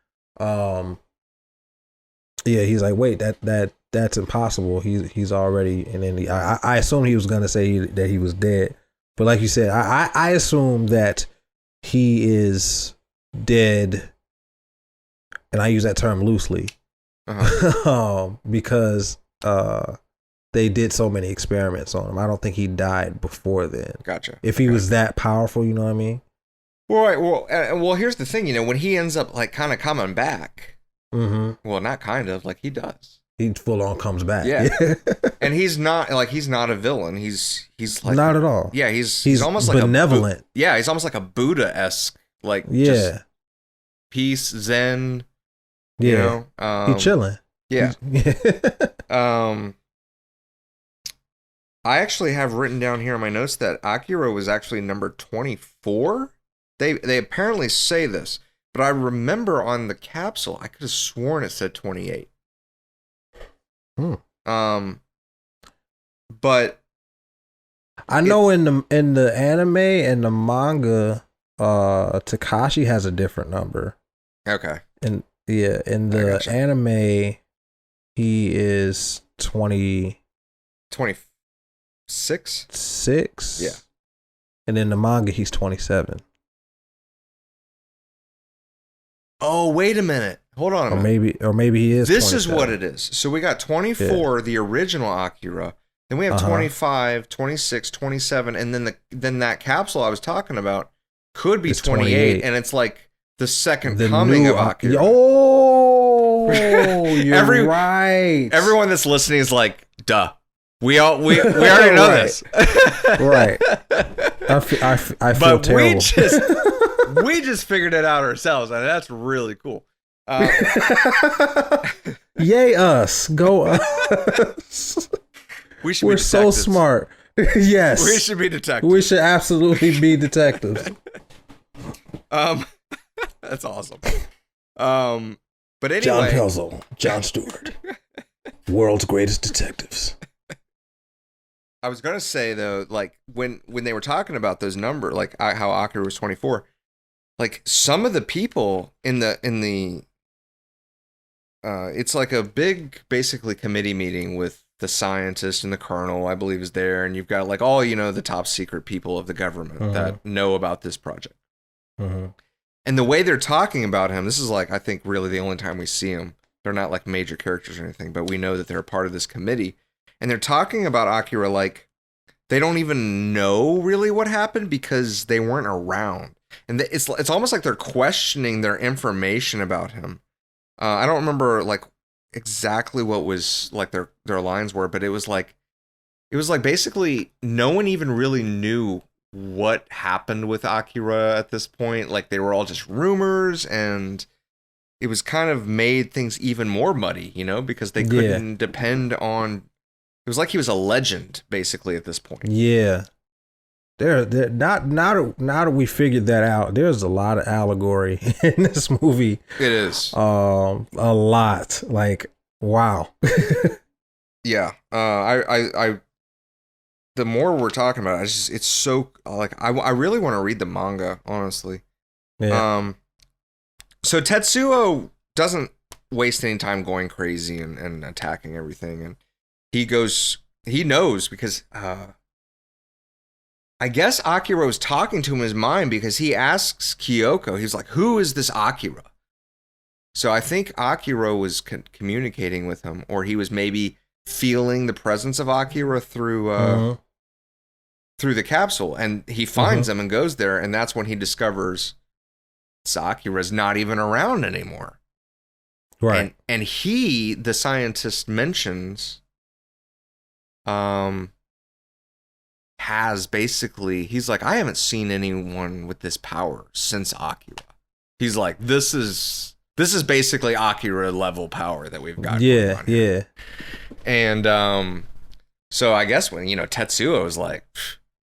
he's like, wait, that's impossible. He's already, and then I assume he was gonna say that he was dead, but like you said, I assume that he is dead. And I use that term loosely, because they did so many experiments on him. I don't think he died before then. Gotcha. If he was that powerful, you know what I mean? Well, right. Well, here's the thing. When he ends up like kind of coming back. Mm-hmm. Well, not kind of, like he does. He full on comes back. Yeah. And he's not a villain. He's like not at all. Yeah, he's almost like benevolent. He's almost like a Buddha-esque, like just peace, Zen. Yeah. He's chilling. Yeah. I actually have written down here in my notes that Akira was actually number 24. They apparently say this, but I remember on the capsule I could have sworn it said 28. But I know in the anime and the manga, Tsukashi has a different number. Okay. And in the anime, he is 26. 6. Yeah. And in the manga, he's 27. Oh, wait a minute. Hold on. Or maybe he is. This 27. is what it is. So we got 24, the original Akira. Then we have 25, 26, 27, and then that capsule I was talking about could be 28, and it's like the second coming of Akira. Oh, you're right. Everyone that's listening is like, duh. We already know this. Right. I feel terrible. We just figured it out ourselves, and that's really cool. Yay us. Go us. We're so smart. Yes. We should be detectives. We should absolutely be detectives. That's awesome. But anyway. John Pelzel, John Stewart. World's greatest detectives. I was going to say, though, like, when they were talking about those numbers, like how Akira was 24, like, some of the people in the it's like a big, basically, committee meeting with the scientist and the colonel, I believe, is there, and you've got, like, all, the top secret people of the government that know about this project. And the way they're talking about him, this is, like, I think, really the only time we see him. They're not, like, major characters or anything, but we know that they're a part of this committee. And they're talking about Akira like they don't even know really what happened because they weren't around. And it's almost like they're questioning their information about him. I don't remember like exactly what was like their lines were, but it was like basically no one even really knew what happened with Akira at this point. Like they were all just rumors, and it was kind of made things even more muddy, because they couldn't depend on. It was like he was a legend, basically, at this point. Yeah. Now that we figured that out, there's a lot of allegory in this movie. It is. A lot. Like, wow. Yeah. I the more we're talking about it, it's so, like, I really want to read the manga, honestly. Yeah. So Tetsuo doesn't waste any time going crazy and attacking everything, and he knows because I guess Akira was talking to him in his mind, because he asks Kyoko, he's like, who is this Akira? So I think Akira was communicating with him, or he was maybe feeling the presence of Akira through the capsule, and he finds him and goes there, and that's when he discovers Akira's not even around anymore. Right. And he, the scientist, mentions has basically, he's like, I haven't seen anyone with this power since Akira. He's like, this is basically Akira level power that we've got. Yeah. And so I guess when Tetsuo was like,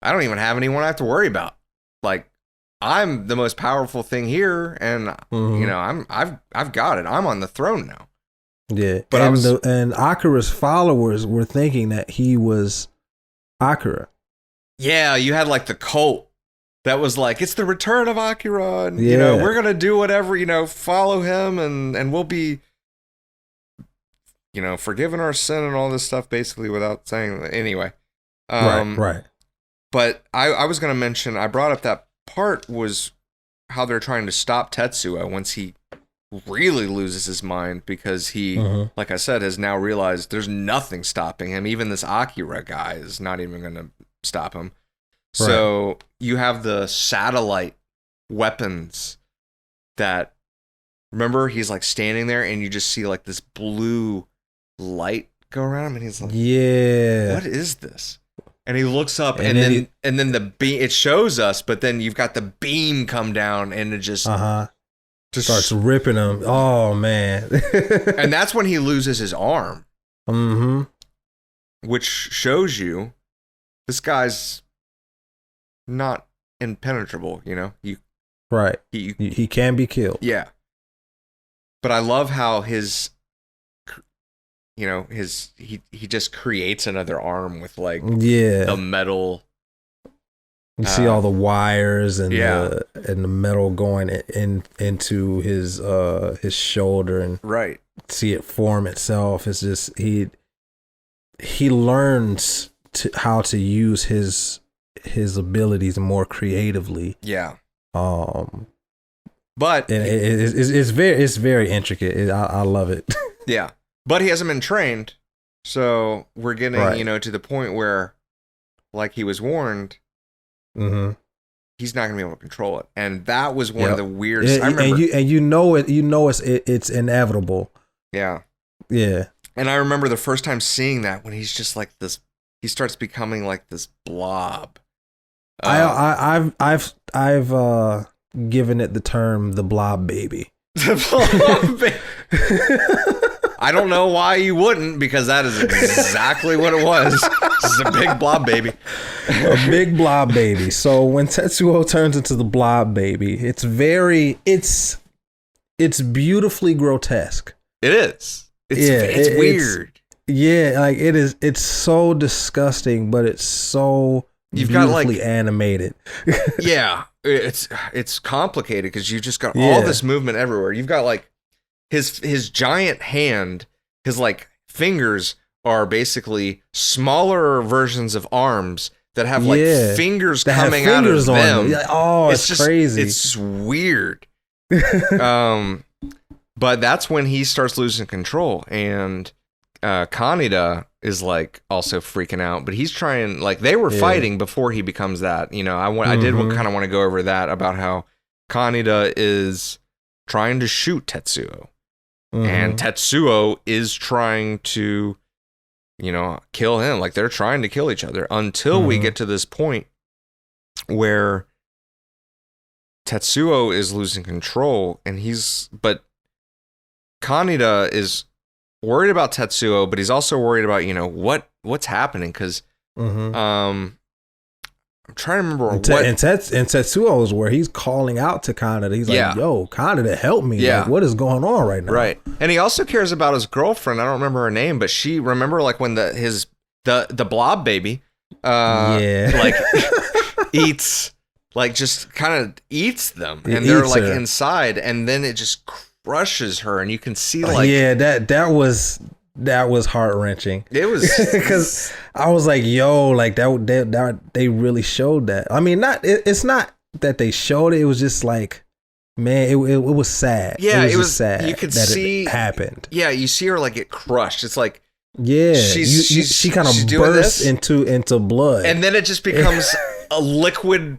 I don't even have anyone I have to worry about. Like, I'm the most powerful thing here, and I've got it. I'm on the throne now. Yeah, but and Akira's followers were thinking that he was Akira. Yeah, you had like the cult that was like, it's the return of Akira, and we're gonna do whatever, follow him, and we'll be, forgiven our sin and all this stuff, basically, without saying that. Anyway, right. But I was gonna mention, I brought up that part was how they're trying to stop Tetsuo once he really loses his mind because he, like I said, has now realized there's nothing stopping him. Even this Akira guy is not even going to stop him. So you have the satellite weapons that, remember, he's like standing there and you just see like this blue light go around him and he's like, yeah, what is this? And he looks up and then the beam, it shows us, but then you've got the beam come down and it just starts ripping him. Oh man. And that's when he loses his arm. Which shows you this guy's not impenetrable, you know? He can be killed. Yeah. But I love how his, you know, he just creates another arm with like the metal. You see all the wires and the metal going into his shoulder and see it form itself. It's just he learns how to use his abilities more creatively. Yeah. But it's very intricate. I love it. Yeah. But he hasn't been trained, so we're getting, you know, to the point where, like he was warned, he's not going to be able to control it. And that was one of the weirdest. I remember, and it's inevitable. Yeah. Yeah. And I remember the first time seeing that when he's just like this, he starts becoming like this blob. I've given it the term the blob baby. The blob baby. I don't know why you wouldn't, because that is exactly what it was. It's a big blob baby. A big blob baby. So when Tetsuo turns into the blob baby, it's beautifully grotesque. It is. It's weird. Like it's so disgusting, but it's so beautifully animated. Yeah. It's complicated because you've just got all this movement everywhere. You've got like his giant hand, his like fingers are basically smaller versions of arms that have like fingers coming out of them. Oh, it's just crazy. It's weird. But that's when he starts losing control, and Kaneda is like also freaking out, but he's trying, like they were fighting before he becomes that. You know, I did kind of want to go over that about how Kaneda is trying to shoot Tetsuo. And Tetsuo is trying to, you know, kill him. Like they're trying to kill each other until we get to this point where Tetsuo is losing control, and but Kaneda is worried about Tetsuo, but he's also worried about, you know, what's happening, because I'm trying to remember and Tetsuo is where he's calling out to Kaneda. He's like, yo, Kaneda, help me. Yeah. Like, what is going on right now? Right. And he also cares about his girlfriend. I don't remember her name, but remember like when the blob baby like eats, like just kind of eats them, and they're like inside, and then it just crushes her, and you can see like that was heart-wrenching. It was, because I was like, yo, like that they really showed that. I mean, it's not that they showed it. It was just like, man, it was sad. Yeah, it was sad. You could see it happened. Yeah, you see her like get crushed. It's like, she kind of bursts into blood, and then it just becomes a liquid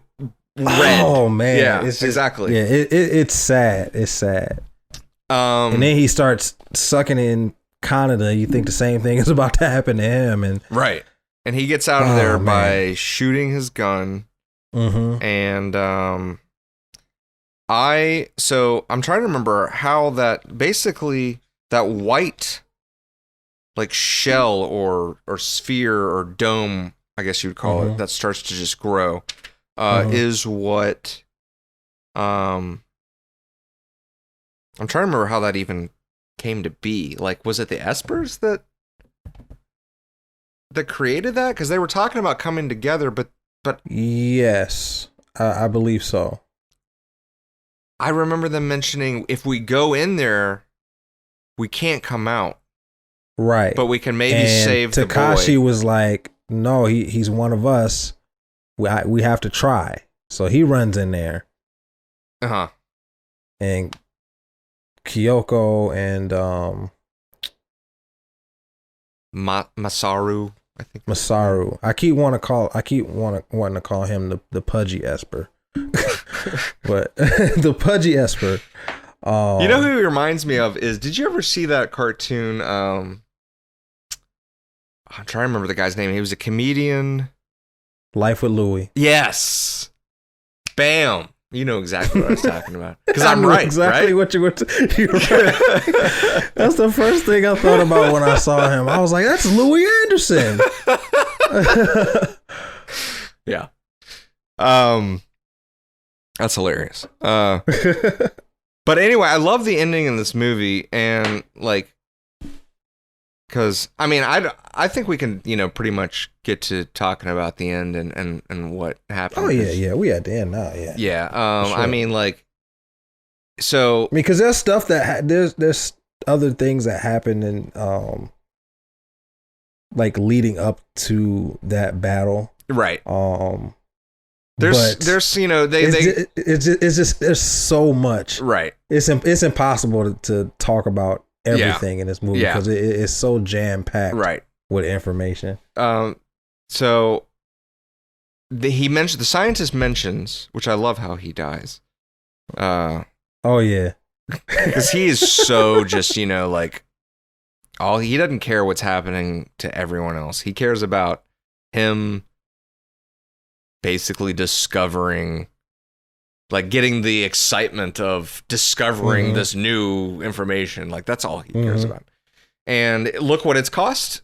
red. Oh man, yeah, it's just, exactly. Yeah, it's sad. It's sad. And then he starts sucking in Kaneda. You think the same thing is about to happen to him, and and he gets out of there by shooting his gun. And I'm trying to remember how that basically that white like shell or sphere or dome, I guess you would call it, that starts to just grow is what I'm trying to remember how that even came to be. Like, was it the Espers that created that? Because they were talking about coming together, but yes, I believe so. I remember them mentioning if we go in there, we can't come out. Right. But we can maybe save the boy. Tsukashi was like, no, he's one of us. We have to try. So he runs in there. And Kyoko and Masaru, I think. Masaru. I keep wanting to call him the pudgy Esper. But the pudgy Esper. You know who he reminds me of is, did you ever see that cartoon? I'm trying to remember the guy's name. He was a comedian. Life with Louie. Yes. Bam. You know exactly what I was talking about. Because I'm right. Exactly right? You're right. That's the first thing I thought about when I saw him. I was like, that's Louis Anderson. Yeah. That's hilarious. But anyway, I love the ending in this movie, and like, because I mean, I think we can, pretty much get to talking about the end and what happened. Oh yeah, we at the end now. Yeah. Sure. I mean, like, so because there's stuff that there's other things that happen in like leading up to that battle, right? There's it's just there's so much, right? It's impossible to talk about everything in this movie because it's so jam packed, right, with information. So the scientist mentions, which I love how he dies. Oh yeah, because he is so just like he doesn't care what's happening to everyone else. He cares about him. Basically discovering, like getting the excitement of discovering this new information. Like that's all he cares about. And look what it's cost,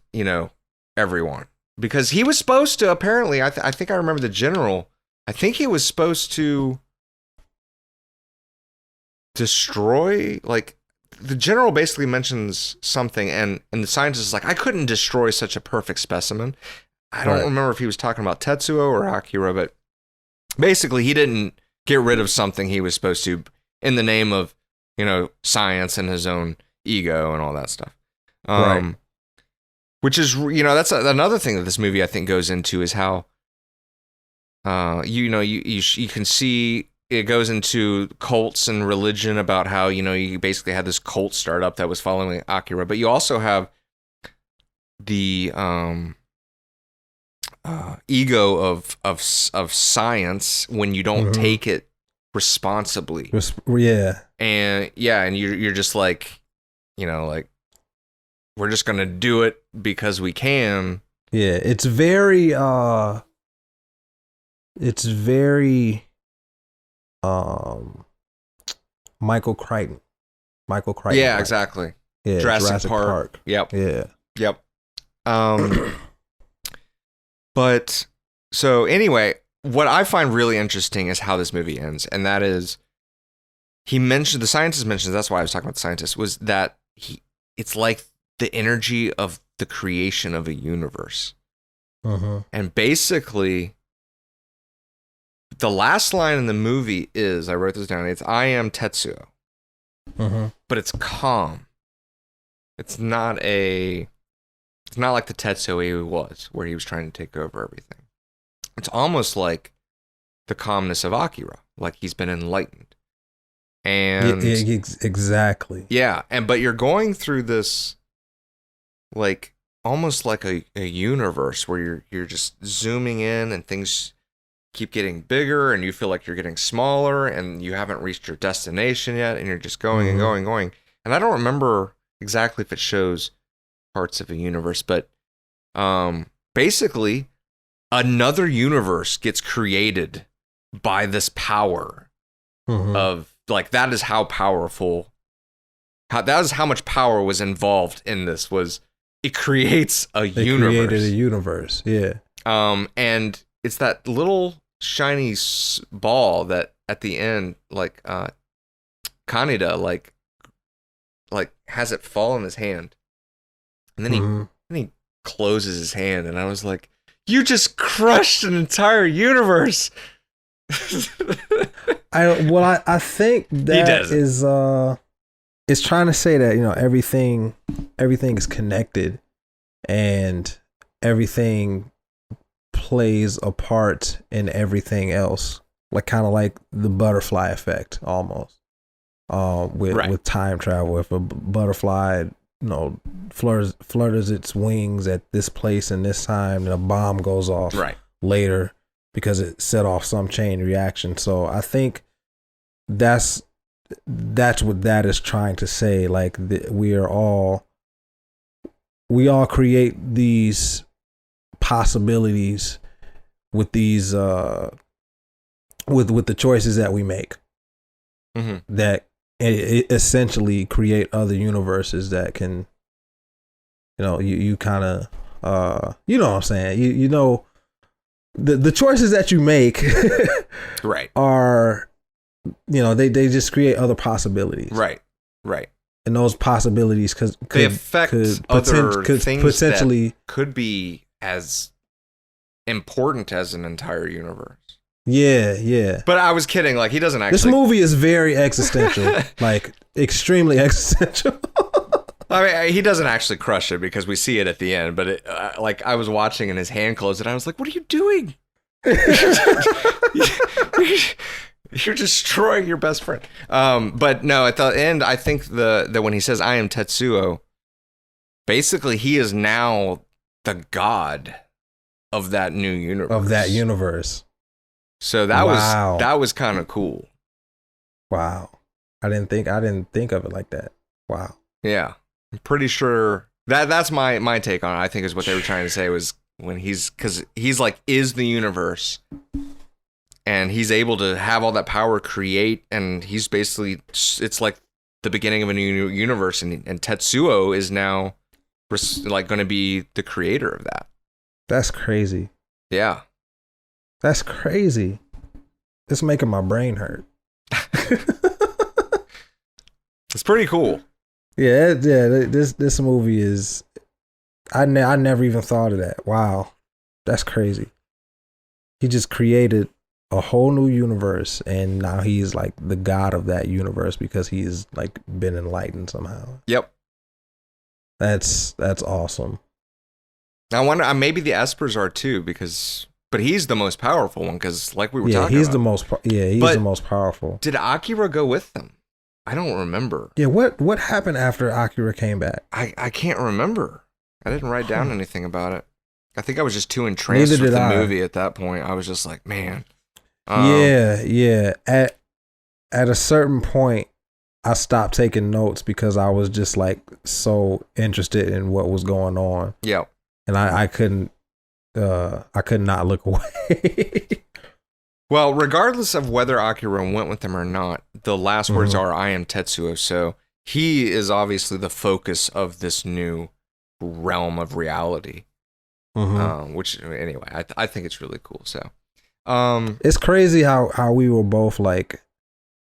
everyone. Because he was supposed to, apparently, I think I remember the general, I think he was supposed to destroy, like, the general basically mentions something, and the scientist is like, I couldn't destroy such a perfect specimen. I don't remember if he was talking about Tetsuo or Akira, but basically he didn't get rid of something he was supposed to in the name of, science and his own ego and all that stuff. Which is, that's another thing that this movie I think goes into is how, you can see it goes into cults and religion about how, you basically had this cult startup that was following Akira, but you also have the, ego of science when you don't take it responsibly. And you're just like, like we're just gonna do it because we can. Yeah, it's very Michael Crichton. Yeah, exactly. Yeah, Jurassic Park. Yep. Yeah. Yep. But so anyway, what I find really interesting is how this movie ends, and that is the scientist mentions, that's why I was talking about the scientist, was that it's like the energy of the creation of a universe. And basically the last line in the movie is, I wrote this down, it's I am Tetsuo. But it's calm. It's not like the Tetsuo he was, where he was trying to take over everything. It's almost like the calmness of Akira, like he's been enlightened. And exactly. Yeah, but you're going through this, like almost like a universe where you're just zooming in and things keep getting bigger and you feel like you're getting smaller and you haven't reached your destination yet and you're just going and going and going. And I don't remember exactly if it shows parts of a universe, but basically another universe gets created by this power of, like, that is how powerful, that is how much power was involved in this, was it creates a universe. Created a universe, yeah. And it's that little shiny ball that at the end, like Kaneda, like has it fall in his hand. And then he closes his hand, and I was like, "You just crushed an entire universe." I think that is trying to say that everything is connected, and everything plays a part in everything else, like kind of like the butterfly effect almost. with time travel. If a butterfly, flutters its wings at this place and this time, and a bomb goes off later because it set off some chain reaction. So I think that's what that is trying to say. Like we all create these possibilities with these with the choices that we make, that essentially create other universes that can, you kind of you know what I'm saying, you know, the choices that you make are, they just create other possibilities, right and those possibilities could affect other things potentially that could be as important as an entire universe. Yeah. But I was kidding. Like, he doesn't actually. This movie is very existential, like extremely existential. I mean, he doesn't actually crush it because we see it at the end. But like, I was watching and his hand closed, and I was like, "What are you doing? You're destroying your best friend." But no, at the end, I think that when he says, "I am Tetsuo," basically he is now the god of that new universe. So that was kind of cool. Wow. I didn't think of it like that. Wow. Yeah. I'm pretty sure that's my take on it. I think is what they were trying to say was when because he's like is the universe, and he's able to have all that power, create, and he's basically, it's like the beginning of a new universe, and Tetsuo is now like going to be the creator of that. That's crazy. Yeah. That's crazy. It's making my brain hurt. It's pretty cool. Yeah. This movie is. I never even thought of that. Wow, that's crazy. He just created a whole new universe, and now he's like the god of that universe because he's like been enlightened somehow. Yep. That's awesome. I wonder, maybe the Espers are too, but he's the most powerful one because, like we were talking about. He's the most powerful. Did Akira go with them? I don't remember. Yeah, what happened after Akira came back? I can't remember. I didn't write down anything about it. I think I was just too entranced with the movie at that point. I was just like, man. Yeah. At a certain point, I stopped taking notes because I was just like so interested in what was going on. Yeah. And I could not look away. Well, regardless of whether Akira went with them or not, the last words are, "I am Tetsuo." So he is obviously the focus of this new realm of reality. Which, anyway, I think it's really cool. So it's crazy how we were both like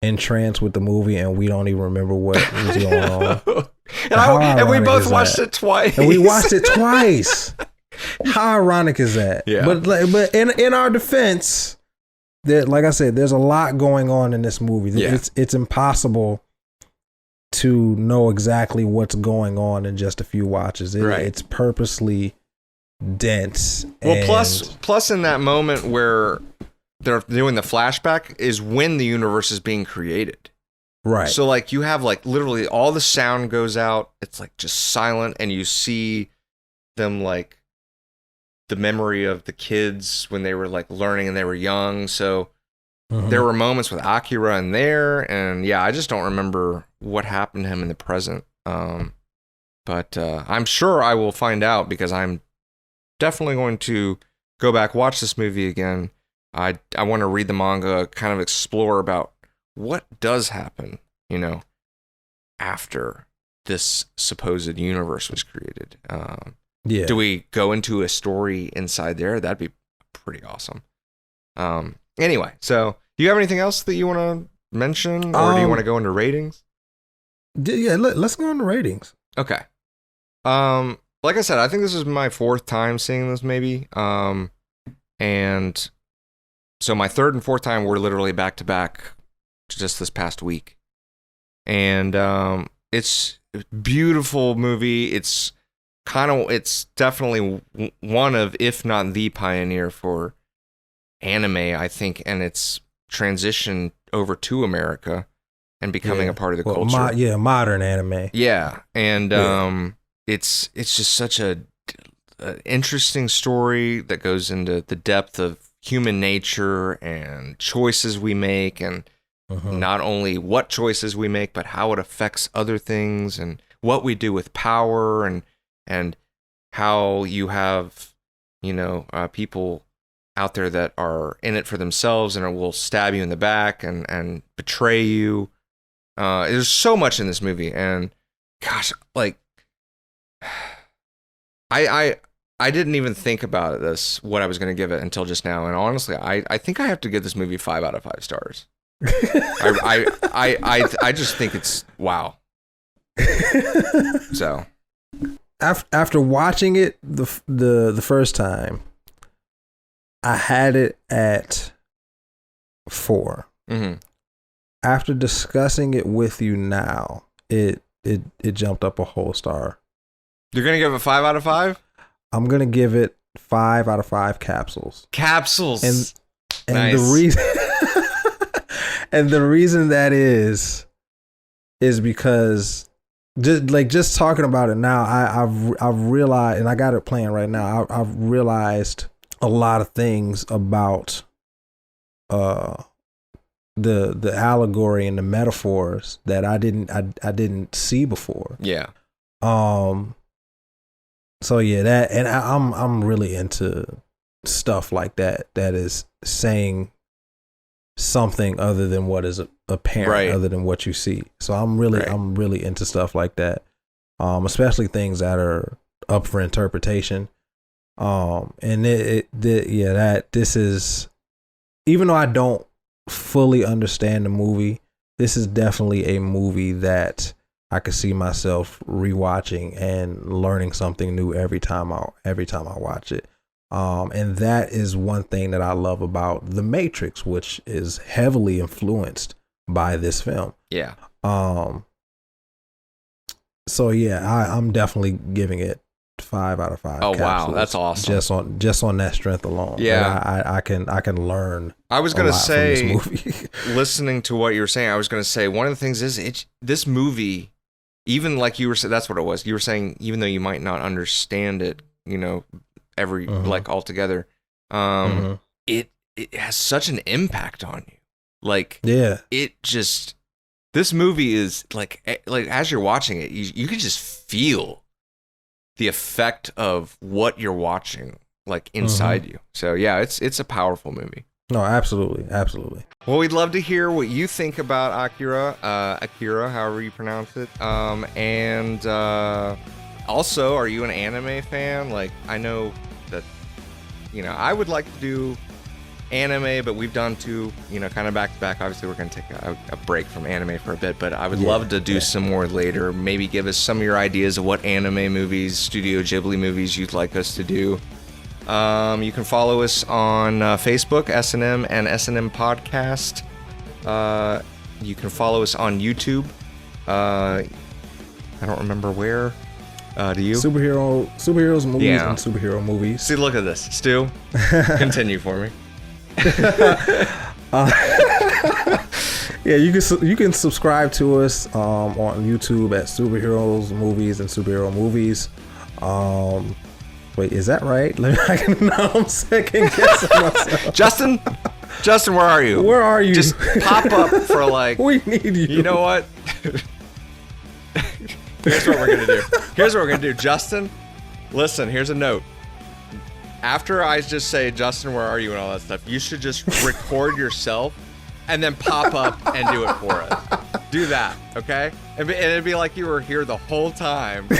entranced with the movie and we don't even remember what was going on. and we both watched it twice. And we watched it twice. How ironic is that? Yeah. But in our defense, like I said, there's a lot going on in this movie. Yeah. It's impossible to know exactly what's going on in just a few watches. It's purposely dense. Well, plus in that moment where they're doing the flashback is when the universe is being created. Right. So like you have like literally all the sound goes out. It's like just silent, and you see them like the memory of the kids when they were like learning and they were young. So there were moments with Akira in there, and yeah, I just don't remember what happened to him in the present. But I'm sure I will find out because I'm definitely going to go back, watch this movie again. I want to read the manga, kind of explore about what does happen, after this supposed universe was created. Do we go into a story inside there? That'd be pretty awesome. Anyway, so do you have anything else that you want to mention, or do you want to go into ratings? Yeah, let's go into ratings. Okay. Like I said, I think this is my fourth time seeing this, maybe. And so my third and fourth time were literally back to back, just this past week. And it's a beautiful movie. It's definitely one of, if not the pioneer for anime, I think, and its transition over to America. and becoming a part of the culture. Modern anime. Yeah, and it's just such a interesting story that goes into the depth of human nature and choices we make, and not only what choices we make, but how it affects other things, and what we do with power, and how you have, people out there that are in it for themselves and will stab you in the back and betray you. There's so much in this movie, and gosh, like I didn't even think about what I was going to give it until just now, and honestly, I think I have to give this movie 5 out of 5 stars. I just think it's wow. So after watching it the first time, I had it at 4. Mm-hmm. After discussing it with you now, it jumped up a whole star. You're gonna give it 5 out of 5? I'm gonna give it 5 out of 5 capsules. Capsules. And nice. the reason and the reason that is because just talking about it now, I've realized, and I got it playing right now. I've realized a lot of things about the allegory and the metaphors that I didn't see before. Yeah. So yeah, that, and I'm really into stuff like that is saying something other than what is apparent, right, other than what you see. So I'm really into stuff like that, especially things that are up for interpretation. And this is, even though I don't fully understand the movie, this is definitely a movie that I could see myself rewatching and learning something new every time I watch it. And that is one thing that I love about The Matrix, which is heavily influenced by this film. Yeah. So yeah, I'm definitely giving it 5 out of 5. Oh wow, that's awesome. Just on that strength alone. Yeah, I can learn. I was gonna say, from this movie. Listening to what you were saying, I was gonna say one of the things is this movie, even like you were saying, that's what it was. You were saying, even though you might not understand it, every like altogether, it has such an impact on you. Like, yeah, this movie is like as you're watching it, you can just feel the effect of what you're watching, like inside you. So yeah, it's a powerful movie. No, absolutely. Well, we'd love to hear what you think about Akira, however you pronounce it. And also, are you an anime fan? Like, I know that, I would like to do anime, but we've done 2, kind of back to back. Obviously, we're going to take a break from anime for a bit, but I would love to do some more later. Maybe give us some of your ideas of what anime movies, Studio Ghibli movies you'd like us to do. You can follow us on Facebook, S&M and S&M Podcast. You can follow us on YouTube. I don't remember where. Do you? Superheroes movies and superhero movies. See, look at this. Stu, continue for me. Yeah, you can subscribe to us on YouTube at Superheroes Movies and Superhero Movies. Wait, is that right? I'm second guessing myself. Justin, where are you? Where are you? Just pop up for like. We need you. You know what? Here's what we're gonna do. Justin, listen. Here's a note. After I just say, Justin, where are you, and all that stuff, you should just record yourself and then pop up and do it for us. Do that, okay? And it'd be like you were here the whole time. But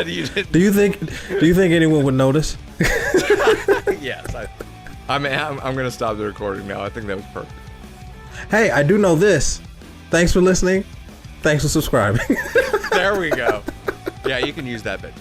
you didn't. Do you think anyone would notice? Yes. I'm gonna stop the recording now. I think that was perfect. Hey, I do know this. Thanks for listening. Thanks for subscribing. There we go. Yeah, you can use that bit.